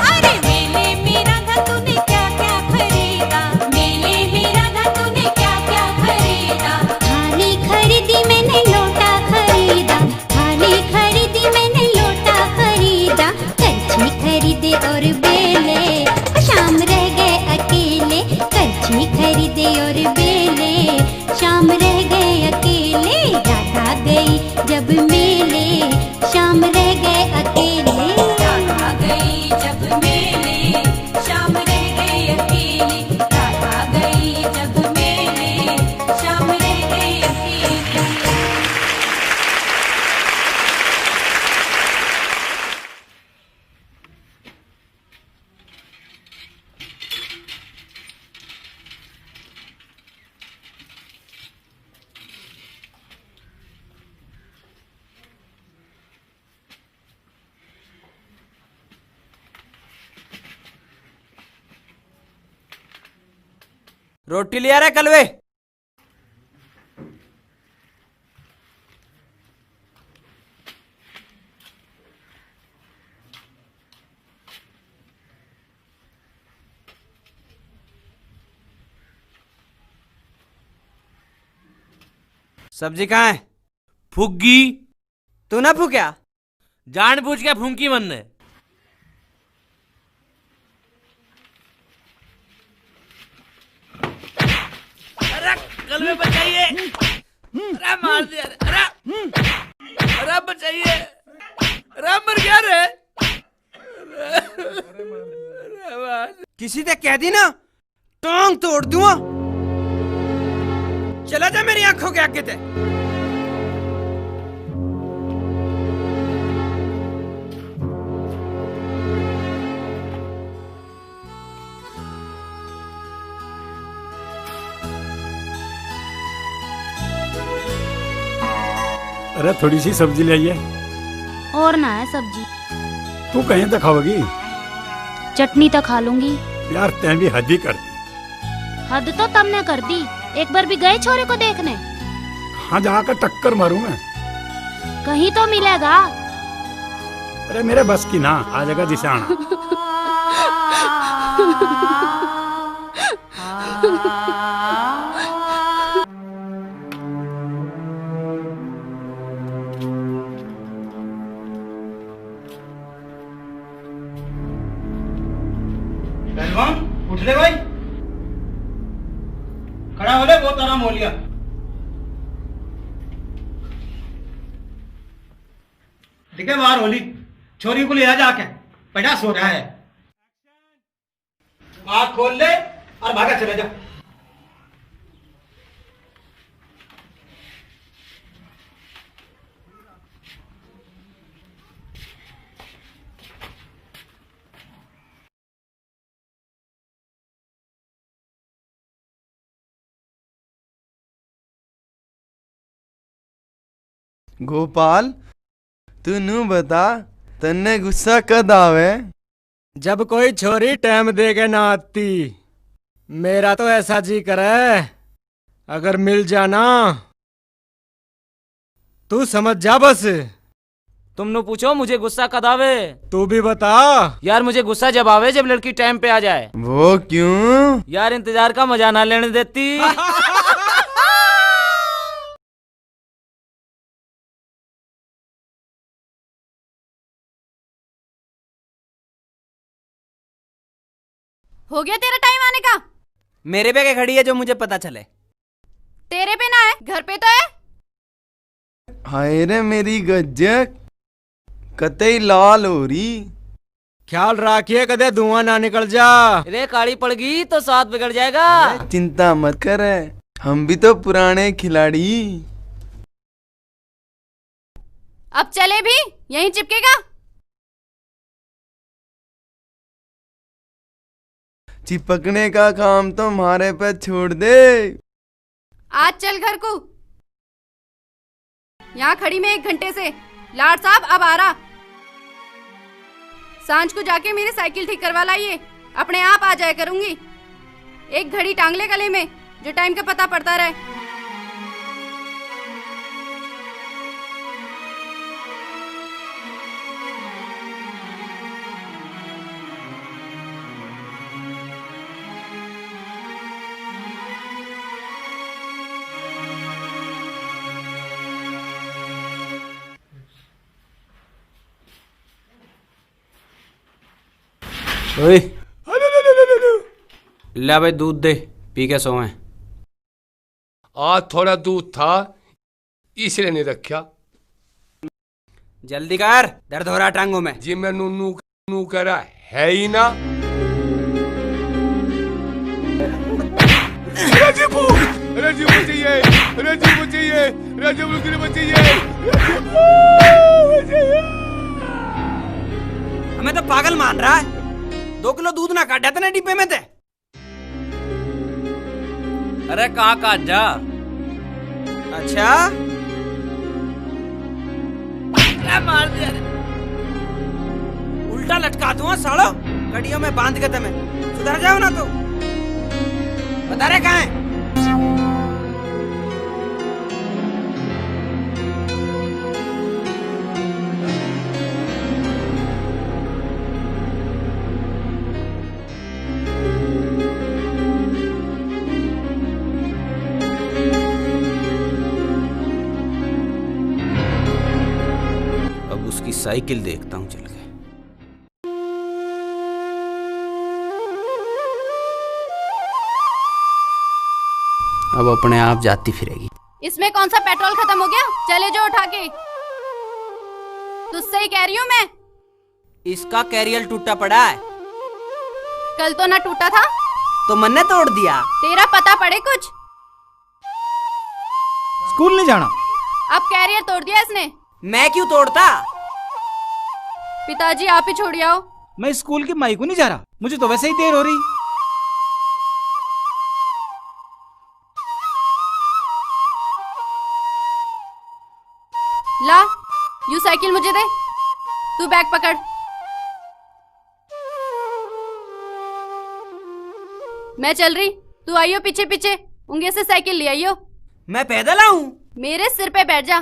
अरे मेले में राधा तूने क्या क्या खरीदा? मेले में राधा तूने क्या क्या खरीदा? थाली खरीदी मैंने, लोटा खरीदा। थाली खरीदी मैंने, लोटा खरीदा। करछी खरीदे और बेले, शाम रह गए अकेले। करछी खरीदे और बेले, शाम रह गए अकेले। राधा गई जब मेले, शाम रह गए अकेले। राधा गई जब मेले, शाम रह गए अकेले। राधा गई जब मेले, शाम रह गए अकेले। रोटी ले आ रहा है कलवे। सब्जी कहाँ है? फुग्गी। तू ना फूक्या? जानबूझ के फूंकी मन ने। अरे कलवे बचाइए। अरे मार दिया। अरे बचाइए। अरे मर गया रे। किसी ने कह दी ना टांग तोड़ दूंगा। चला जा मेरी आंखों के आगे ते। अरे थोड़ी सी सब्जी ले आइए। और ना है सब्जी। तू कहीं तो खाओगी? चटनी तो खा लूंगी। यार तैं भी हद ही कर दी। हद तो तुमने कर दी। एक बार भी गए छोरे को देखने? हाँ जाकर टक्कर मारूं मैं। कहीं तो मिलेगा। अरे मेरे बस की ना, आ जाएगा जिसे आना। पहलवान उठ ले भाई, खड़ा हो ले, बहुत आराम हो लिया। दिखे बाहर होली, छोरी को ले आ जाके, बैठा सो रहा है। आँख खोल ले और भागा चले जा। गोपाल तू बता, तन्ने गुस्सा कद आवे? जब कोई छोरी टाइम दे के ना आती। मेरा तो ऐसा जी करे अगर मिल जाना तू समझ जा बस। तुमने पूछो मुझे गुस्सा कद आवे? तू भी बता। यार मुझे गुस्सा जब आवे जब लड़की टाइम पे आ जाए। वो क्यों? यार इंतजार का मजा ना लेने देती। हो गया तेरा टाइम आने का? मेरे पे क्या खड़ी है जो मुझे पता चले? तेरे पे ना है, घर पे तो है। हाय रे मेरी गज्जक, कतई लाल हो रही। ख्याल रखिए कदे धुआं ना निकल जा। रे काली पड़ गई तो साथ बिगड़ जाएगा। चिंता मत कर, हम भी तो पुराने खिलाड़ी। अब चले भी, यहीं चिपकेगा। चिपकने का काम तो हमारे पे छोड़ दे। आज चल घर को। यहाँ खड़ी में 1 घंटे से। लाड साहब अब आ रहा। सांझ को जाके मेरी साइकिल ठीक करवा लाइए, अपने आप आ जाया करूंगी। एक घड़ी टांग ले गले में, जो टाइम का पता पड़ता रहे। ओए ले भाई दूध दे, पी के सोए। आज थोड़ा दूध था इसलिए नहीं रखा। जल्दी कर, दर्द हो रहा टांगों में। जी मैं नू नू करा है ही ना। राजीव बचाइए, राजीव बचाइए, राजीव बचाइए। हमें तो पागल मान रहा है। 2 किलो दूध ना काटा था डिब्बे में थे। अरे कहाँ काट जा। अच्छा मार दिया। उल्टा लटका दूंगा सालो, कड़ियों में बांध के तुम्हें। सुधर जाओ ना तो। बता रहे कहाँ है? अब उसकी साइकिल देखता हूँ चल के। अब अपने आप जाती फिरेगी। इसमें कौन सा पेट्रोल खत्म हो गया? चले जो उठा के। तुझसे ही कह रही हूँ मैं। इसका कैरियर टूटा पड़ा है। कल तो ना टूटा था, तो मन ने तोड़ दिया। तेरा पता पड़े कुछ। स्कूल नहीं जाना। अब कैरियर तोड़ दिया इसने। मैं क्यों तोड़ता? पिताजी आप ही छोड़ आओ। मैं स्कूल की माई को नहीं जा रहा, मुझे तो वैसे ही देर हो रही। ला, यू साइकिल मुझे दे। तू बैग पकड़। मैं चल रही, तू आइयो पीछे पीछे। उंगे से साइकिल ले आइयो। मैं पैदल आऊं? मेरे सिर पे बैठ जा।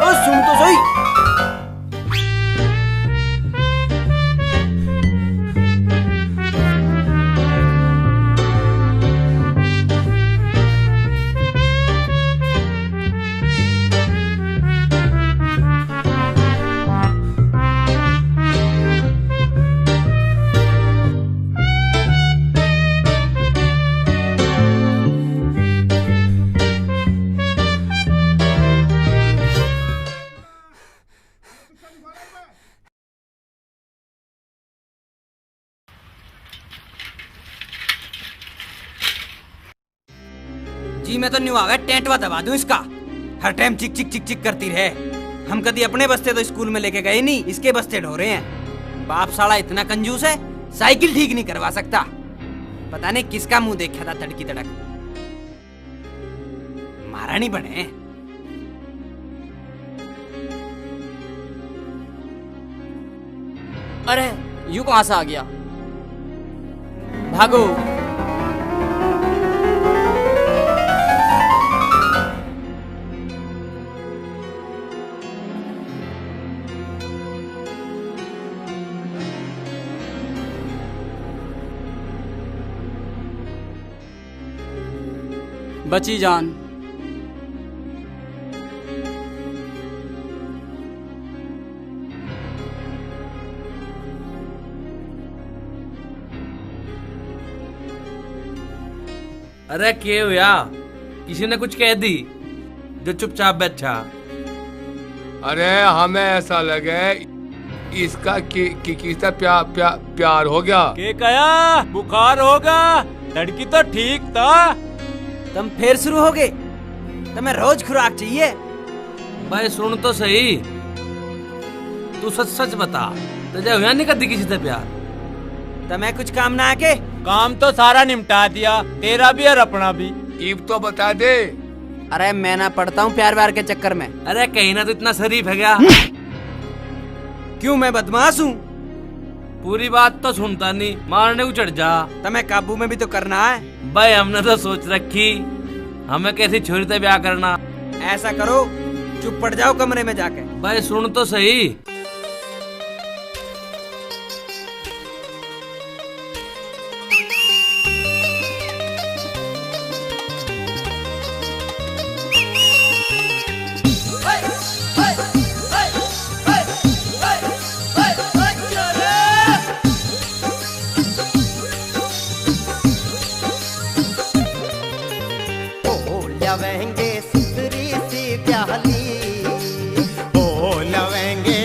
ओ सुन तो सही। जी मैं तो न्यू आ गया, टेंटवा दबा दूं इसका। हर टाइम चिक चिक चिक चिक करती रहे। हम कभी अपने बस्ते तो स्कूल में लेके गए नहीं, इसके बस्ते ढो रहे हैं। बाप साला इतना कंजूस है, साइकिल ठीक नहीं करवा सकता। पता नहीं किसका मुंह देखा था तड़की तड़क। महारानी बने। अरे यू कहां से आ गया? भागो। बची जान। अरे क्या हुआ? किसी ने कुछ कह दी जो चुपचाप बैठा? अरे हमें ऐसा लगे इसका किसका प्यार हो गया। के कया बुखार होगा? लड़की तो ठीक था। तुम फिर शुरू हो गए? तुम्हें रोज खुराक चाहिए? भाई सुन तो सही, तू सच सच बता, तुझे हुआ नहीं कभी किसी से प्यार? तुम्हें कुछ काम ना आके? काम तो सारा निपटा दिया, तेरा भी और अपना भी। इब तो बता दे। अरे मैं ना पढ़ता हूँ प्यार व्यार के चक्कर में। अरे कहीं ना तो इतना शरीफ है क्या? क्यों मैं बदमाश हूँ? पूरी बात तो सुनता नहीं, मारने को चढ़ जा। तुम्हें काबू में भी तो करना है। भाई हमने तो सोच रखी हमें कैसी छोरी से ब्याह करना। ऐसा करो, चुप पड़ जाओ कमरे में जाके। भाई सुन तो सही। लवेंगे सुतरी सी प्याली, ओ लवेंगे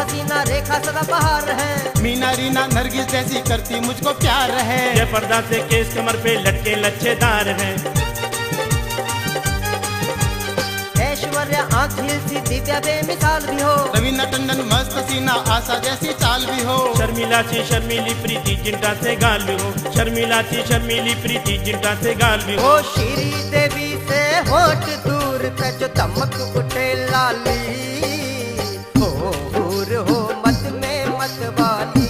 हसीना रेखा सदा बहार है। मीना रीना नरगिस जैसी करती मुझको प्यार है। ये पर्दा से केस कमर पे लटके लच्छेदार हैं। ऐश्वर्या आँख झील सी दिव्या बेमिसाल भी हो। रवीना टंडन मस्त सीना आशा जैसी चाल भी हो। शर्मिला सी शर्मीली प्रीति चिंता से गाल भी हो। शर्मिला सी शर्मीली प्रीति चिंता से गाल भी हो। ओ श्री देवी से होठ दूर पे जो दमक उठे लाली, हो हूर हो मत में मत वाली,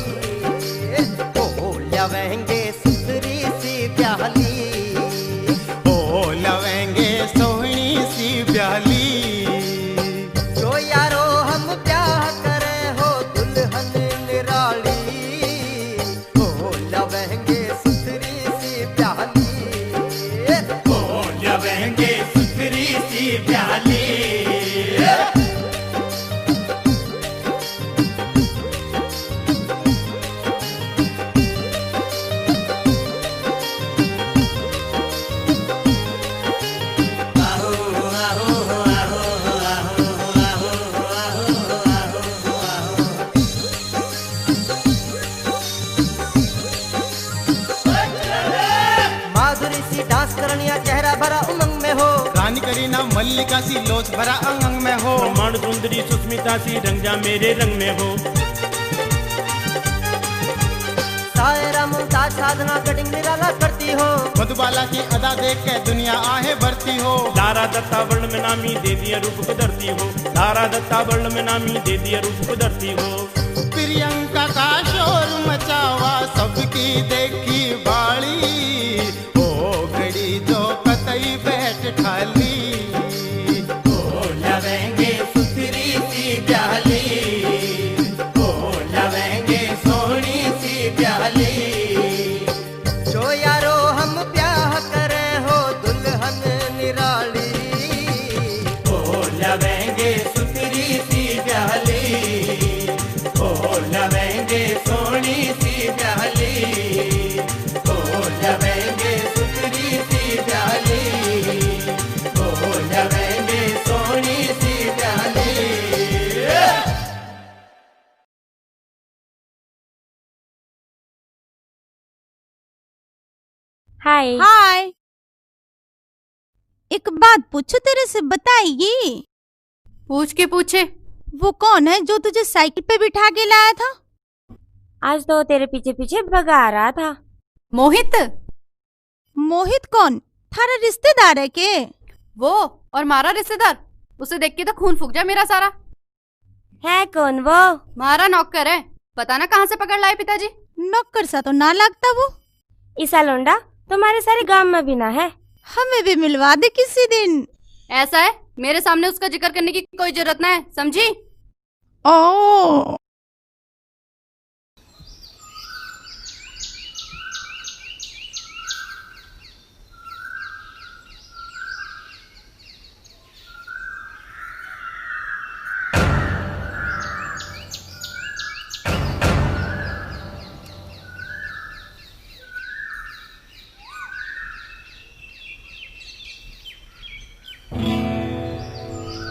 ओ लवेंगे सुंदरी सी प्याली, ओ लवेंगे सोहनी सी प्याली। जो यारो हम प्यार करें हो दुल्हन निराली, ओ लवेंगे सुंदरी सी प्याली, ओ लवेंगे सुंदरी सी प्याली। माधुरी सी डांस करनिया चेहरा भरा उमंग में हो। रानी करीना मल्लिका सी लोच भरा अंग अंग में हो। ब्रह्मांड सुंदरी सुस्मिता सी रंग जा मेरे रंग में हो। सायरा मुमताज साधना कटिंग निराला करती हो। मधुबाला की अदा देख के दुनिया आहे भरती हो। लारा दत्ता वर्ण में नामी दे दिया रूप कुदरती हो। लारा दत्ता वर्ण में नामी दे दिया रूप कुदरती हो। प्रियंका का शोर मचावा सबकी देखी बाड़ी, ओ घड़ी जो कतई बैठ ठाली, ओ लवेंगे सुथरी सी प्याली, ओ लवेंगे सोहनी सी प्याली। जो यारो हम प्यार करें हो दुल्हन निराली, ओ लवेंगे सुथरी सी प्याली, ओ लवेंगे सोहनी सी प्याली, ओ लवेंगे सुथरी सी प्याली, ओ लवेंगे सोहनी सी प्याली। हाय हाय, एक बात पूछो तेरे से, बताएगी? पूछ के पूछे। वो कौन है जो तुझे साइकिल पे बिठा के लाया था? आज तो तेरे पीछे पीछे भगा रहा था। मोहित। मोहित कौन? थारा रिश्तेदार है के? वो और मारा रिश्तेदार, उसे देख के तो खून फूक जाए मेरा सारा। है कौन वो? मारा नौकर है, पता ना कहाँ से पकड़ लाए पिताजी। नौकर सा तो ना लगता वो। ईसा लोंडा तुम्हारे सारे गांव में भी ना है। हमें भी मिलवा दे किसी दिन। ऐसा है, मेरे सामने उसका जिक्र करने की कोई जरूरत ना है, समझी? ओ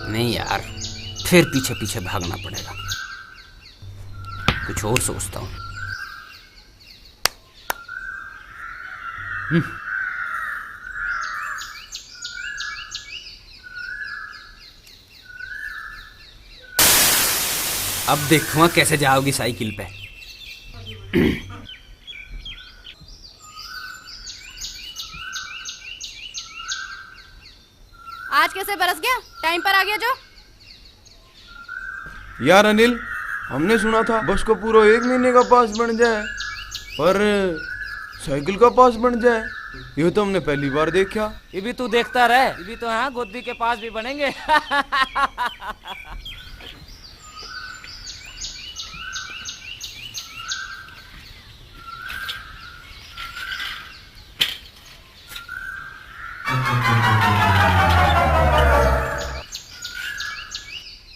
नहीं यार, फिर पीछे पीछे भागना पड़ेगा। कुछ और सोचता हूँ। अब देखूंगा कैसे जाओगी साइकिल पे। आज कैसे बरस गया, टाइम पर आ गया जो। यार अनिल, हमने सुना था बस को पूरा 1 महीने का पास बन जाए, पर साइकिल का पास बन जाए, ये तो हमने पहली बार देखा। ये भी तू देखता रहे, ये भी तो यहाँ गोदी के पास भी बनेंगे।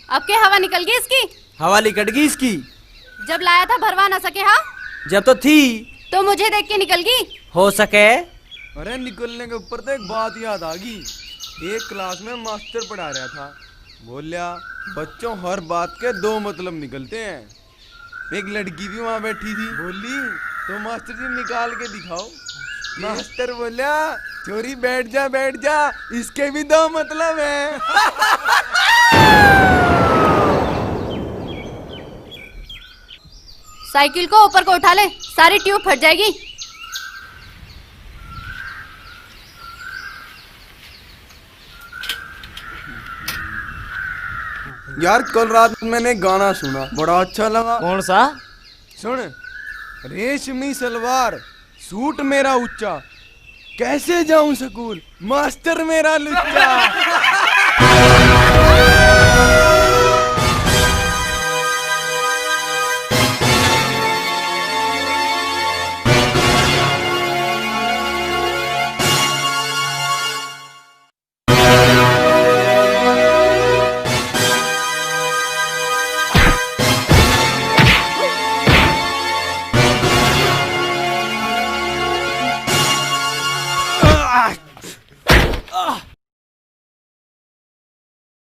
अब क्या हवा निकल गई इसकी? हवा निकल गई इसकी। जब लाया था भरवा ना सके। हाँ, जब तो थी तो मुझे देख के निकल गई। हो सके। अरे निकलने के ऊपर तो एक बात याद आ गई। एक क्लास में मास्टर पढ़ा रहा था, बोलिया बच्चों हर बात के दो मतलब निकलते हैं। एक लड़की भी वहां बैठी थी, बोली तो मास्टर जी निकाल के दिखाओ। मास्टर बोला चोरी बैठ जा, इसके भी दो मतलब हैं। साइकिल को ऊपर को उठा ले, सारी ट्यूब फट जाएगी। यार कल रात मैंने गाना सुना, बड़ा अच्छा लगा। कौन सा? सुन, रेशमी सलवार, सूट मेरा ऊंचा, कैसे जाऊं स्कूल, मास्टर मेरा लुच्चा।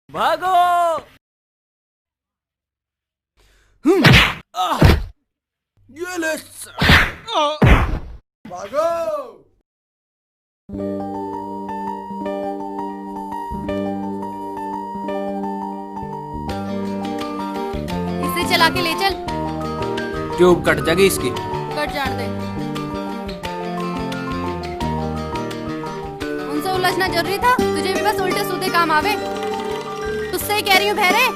भागो! ये ले भागो! इसे चला के ले चल। ट्यूब कट जाएगी इसकी। कट जान दे। उनसे उलझना जरूरी था? तुझे भी बस उल्टे सीधे काम आवे। तुझसे ही कह रही हूँ भैरे।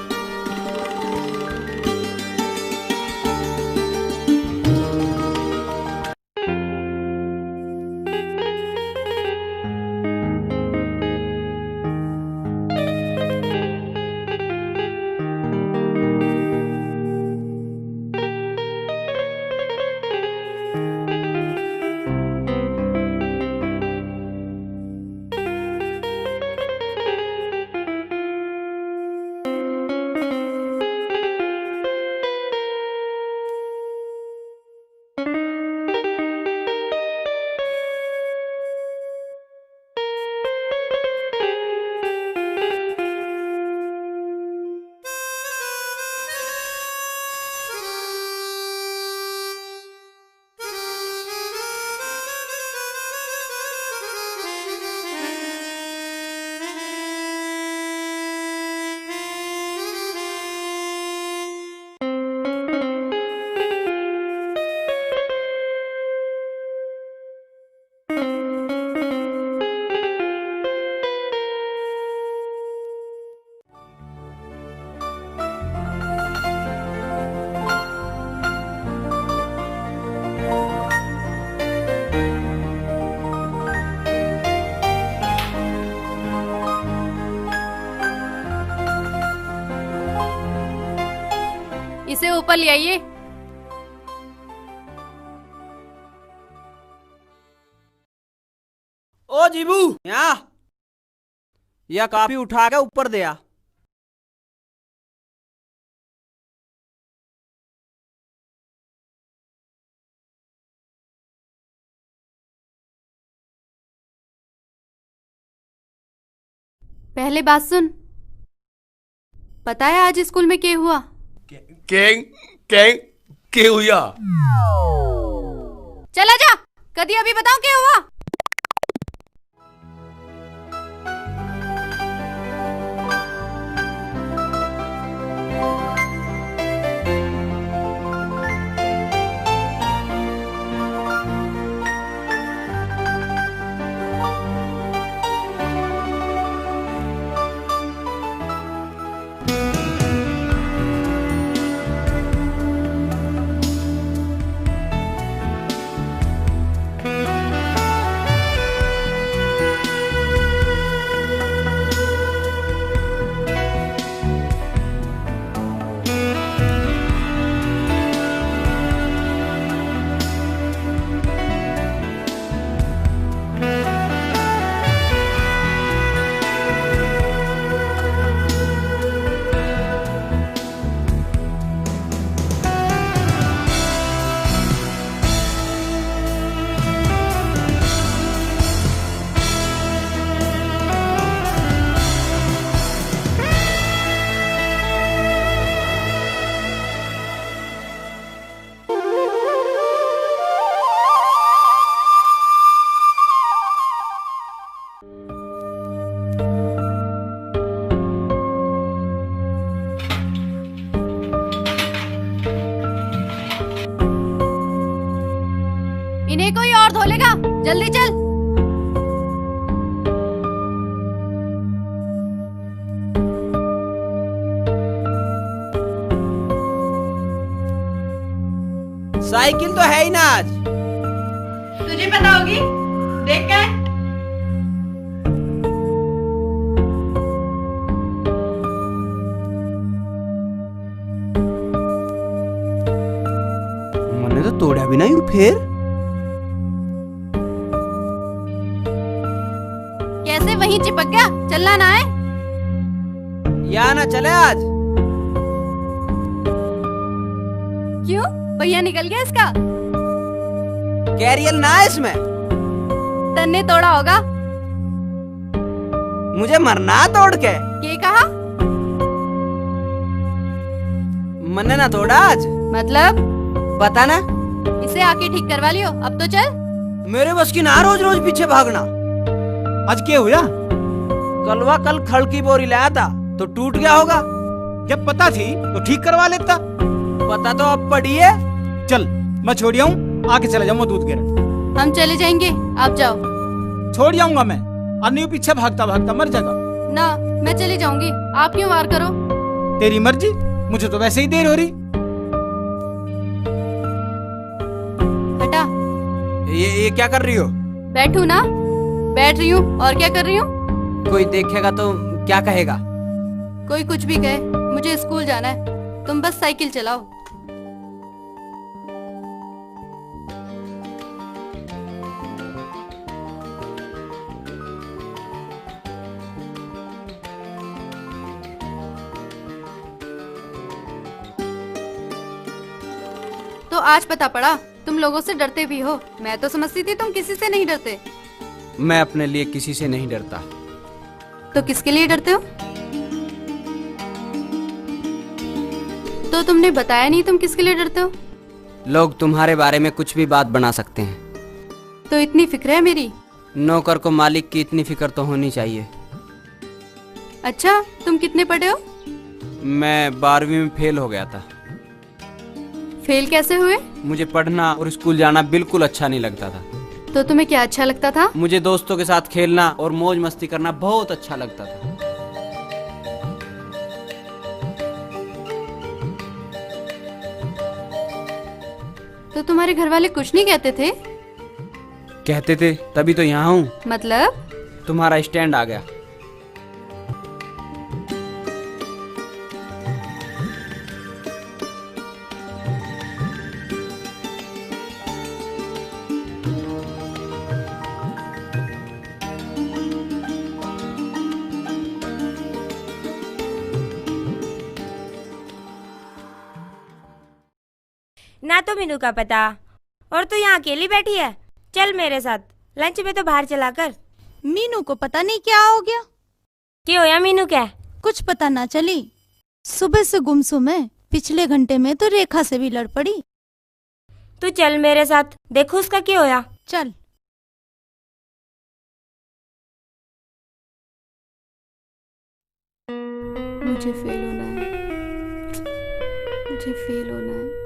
इसे ऊपर ले आइए। ओ जीबू, यहाँ यह काफी उठा के ऊपर दे आ। पहले बात सुन, पता है आज स्कूल में क्या हुआ? क्या हुआ? चला जा, कदी अभी बताओ क्या हुआ? कोई और धो लेगा। जल्दी चल। साइकिल तो है ही ना आज। तुझे पता होगी, देख के। मैंने तो तोड़ा भी नहीं फिर। कैसे वहीं चिपक गया? चलना ना है? या ना चले आज। क्यों? भैया निकल गया इसका? कैरियर ना है इसमें। तन्ने तोड़ा होगा। मुझे मरना तोड़ के। ये कहा? मैंने ना तोड़ा आज। मतलब? पता ना। इसे आके ठीक करवा लियो। अब तो चल। मेरे बस की ना रोज रोज पीछे भागना। आज क्या हुआ? कल खड़ की बोरी लाया था तो टूट गया होगा। जब पता थी तो ठीक करवा लेता। पता तो अब पड़ी है। चल मैं छोड़ आऊं, आके चला जाऊंगा दूध गिरने। हम चले जाएंगे, आप जाओ। छोड़ जाऊंगा मैं, अन्य पीछे भागता भागता मर जाएगा। ना, मैं चली जाऊंगी। आप क्यों वार करो? तेरी मर्जी, मुझे तो वैसे ही देर हो रही। हटा। ये क्या कर रही हो? बैठू ना। बैठ रही हूँ, और क्या कर रही हूँ? कोई देखेगा तो क्या कहेगा? कोई कुछ भी कहे, मुझे स्कूल जाना है। तुम बस साइकिल चलाओ। तो आज पता पड़ा तुम लोगों से डरते भी हो। मैं तो समझती थी तुम किसी से नहीं डरते। मैं अपने लिए किसी से नहीं डरता। तो किसके लिए डरते हो? तो तुमने बताया नहीं तुम किसके लिए डरते हो। लोग तुम्हारे बारे में कुछ भी बात बना सकते हैं। तो इतनी फिक्र है मेरी? नौकर को मालिक की इतनी फिक्र तो होनी चाहिए। अच्छा, तुम कितने पढ़े हो? मैं 12वीं में फेल हो गया था। फेल कैसे हुए? मुझे पढ़ना और स्कूल जाना बिल्कुल अच्छा नहीं लगता था। तो तुम्हें क्या अच्छा लगता था? मुझे दोस्तों के साथ खेलना और मौज मस्ती करना बहुत अच्छा लगता था। तो तुम्हारे घर वाले कुछ नहीं कहते थे? कहते थे, तभी तो यहाँ हूँ। मतलब? तुम्हारा स्टैंड आ गया। ना तो मीनू का पता, और तू यहाँ अकेली बैठी है। चल मेरे साथ, लंच में तो बाहर चला कर। मीनू को पता नहीं क्या हो गया। क्या होया मीनू? क्या कुछ पता ना चली। सुबह से गुमसुम है। पिछले घंटे में तो रेखा से भी लड़ पड़ी। तू चल मेरे साथ, देखो उसका क्या होया। चल। मुझे फेल होना है। मुझे फेल होना है।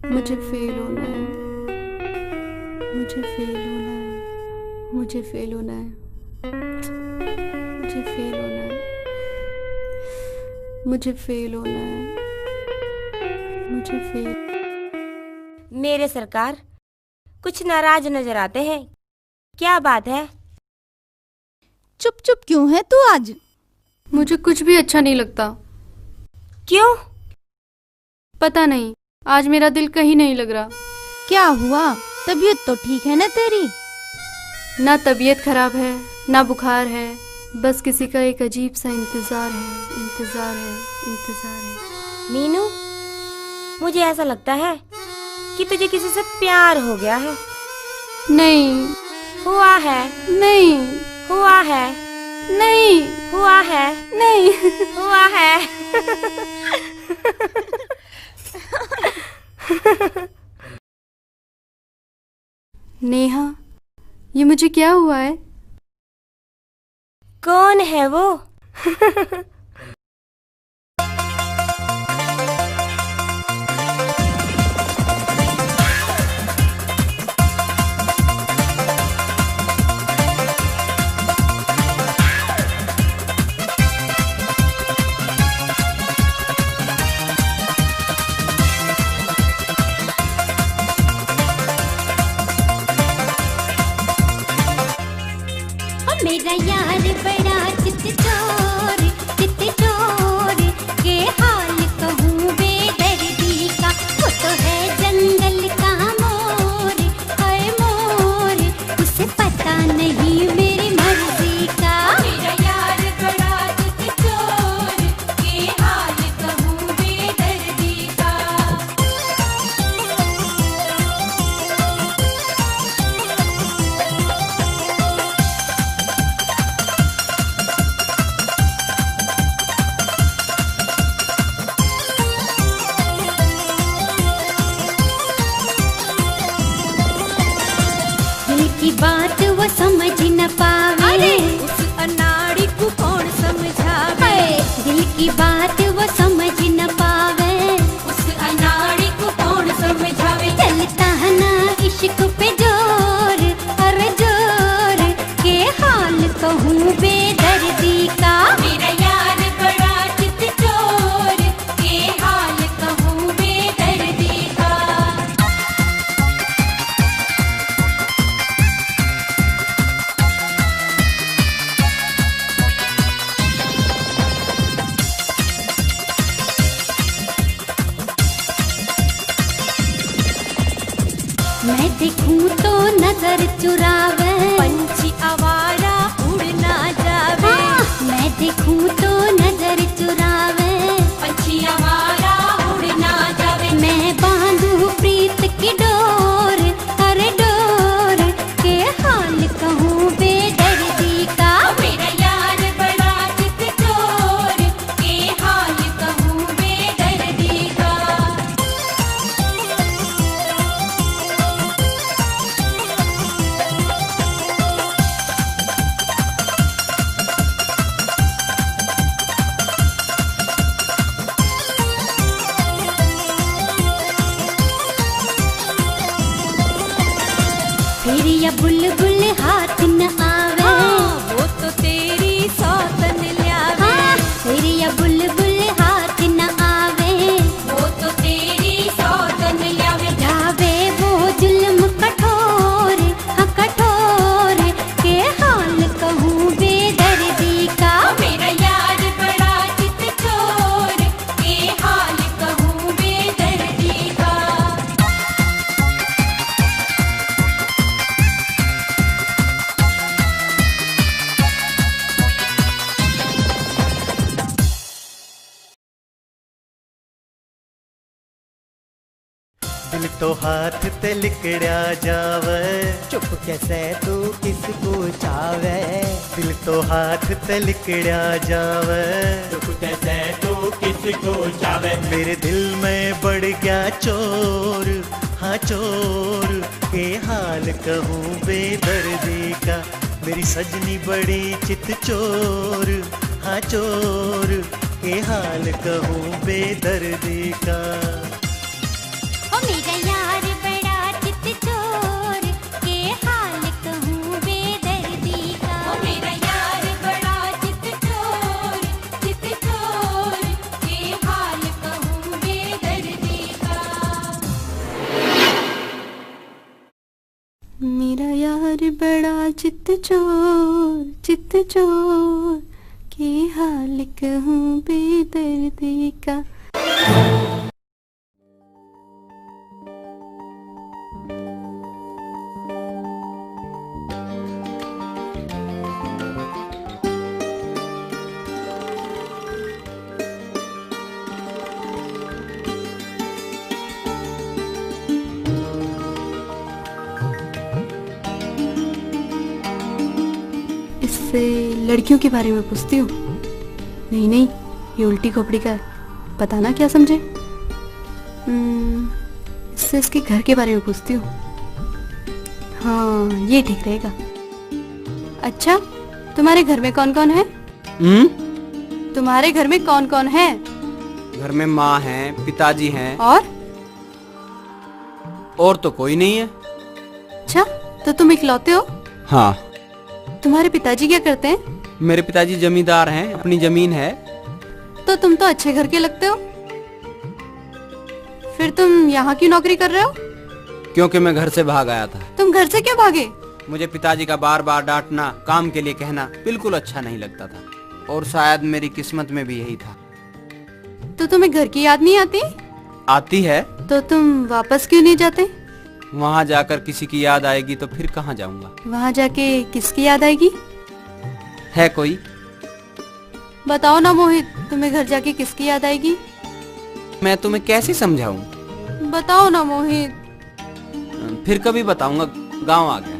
मुझे फेल होना है। मुझे फेल होना है। मुझे फेल होना है। मुझे फेल होना है। मुझे फेल होना है। मुझे फेल। मेरे सरकार कुछ नाराज नजर आते हैं, क्या बात है? चुप चुप क्यों है तू आज? मुझे कुछ भी अच्छा नहीं लगता। क्यों? पता नहीं, आज मेरा दिल कहीं नहीं लग रहा। क्या हुआ? तबीयत तो ठीक है ना तेरी? ना तबीयत खराब है, ना बुखार है। बस किसी का एक अजीब सा इंतजार है। इंतजार है। इंतजार है। मीनू, मुझे ऐसा लगता है कि तुझे किसी से प्यार हो गया है। नहीं हुआ है। नहीं हुआ है। नहीं हुआ है। नहीं हुआ है। नेहा, ये मुझे क्या हुआ है? कौन है वो? मेरा यार बड़ा चित चोर के हाल कहूँ बेदर्दी का। वो तो है जंगल का मोर, हाय मोर, उसे पता नहीं मेरी मर्जी का। मेरा यार बड़ा चित चोर के हाल कहूँ बेदर्दी का। दिल की बात वो समझ न पावे, उस अनाड़ी को कौन समझावे। दिल की बात वो समझ न पावे, उस अनाड़ी को कौन समझावे। चलता है ना इश्क पे जोर, अरे जोर, के हाल कहूँ बेदर्दी का। मेरा यार बड़ा चित चोर के हाल कहूँ बेदर्दी का। मैं देखूं तो नजर चुरावे, पंछी आवारा उड़ ना जावे। मैं देखूं तो नजर चुरावे, पंछी आवारा उड़ ना जावे। मैं बांधू प्रीत की डोर, अरे डोर, के हाल कहूँ बेदर्दी का। मेरा यार बड़ा चित चोर के हाल कहूँ बेदर्दी का। फिर या बुलबुल हाथ न आवे, वो तो तेरी सौतन ल्यावे। फिर या बुलबुल हाथ न आवे, वो तो तेरी सौतन ल्यावे। ढावे वो जुल्म कठोर, हाँ कठोर, के हाल कहूँ बेदर्दी का। मेरा यार बड़ा चित चोर के हाल कहूँ बेदर्दी का। दिल तो हाथ ते लिकड़ा जावे, चुप कैसे तू किसको चावे। दिल तो हाथ ते लिकड़ा जावे, चुप कैसे तू किसको चावे। मेरे दिल में बढ़ गया चोर, हाँ चोर, के हाल कहूँ बेदर्दी का। मेरी सजनी बड़ी चित चोर, हाँ चोर, के हाल कहूँ बेदर्दी का। ओ मेरा यार बड़ा चित चोर के हाल कहूँ बेदर्दी का। ओ मेरा यार बड़ा चित चोर के हाल कहूँ बेदर्दी का। मेरा यार बड़ा चित चोर के हाल कहूँ बेदर्दी का। इससे लड़कियों के बारे में पूछती हूँ। नहीं नहीं, ये उल्टी खोपड़ी का है, पता ना क्या समझे। इससे इसके घर के बारे में पूछती हूँ। हाँ, ये ठीक रहेगा। अच्छा, तुम्हारे घर में कौन कौन है? तुम्हारे घर में कौन कौन है? घर में माँ है, पिताजी हैं। और तो कोई नहीं है। अच्छा, तो तुम इकलौते हो? हाँ। तुम्हारे पिताजी क्या करते हैं? मेरे पिताजी जमींदार हैं, अपनी जमीन है। तो तुम तो अच्छे घर के लगते हो। फिर तुम यहाँ क्यों नौकरी कर रहे हो? क्योंकि मैं घर से भाग आया था। तुम घर से क्यों भागे? मुझे पिताजी का बार बार डांटना, काम के लिए कहना बिल्कुल अच्छा नहीं लगता था, और शायद मेरी किस्मत में भी यही था। तो तुम्हें घर की याद नहीं आती? आती है। तो तुम वापस क्यों नहीं जाते? वहाँ जाकर किसी की याद आएगी तो फिर कहाँ जाऊंगा? वहाँ जाके किसकी याद आएगी? है कोई? बताओ ना मोहित, तुम्हें घर जाके किसकी याद आएगी? मैं तुम्हें कैसे समझाऊं? बताओ ना मोहित। फिर कभी बताऊंगा, गांव आ गया।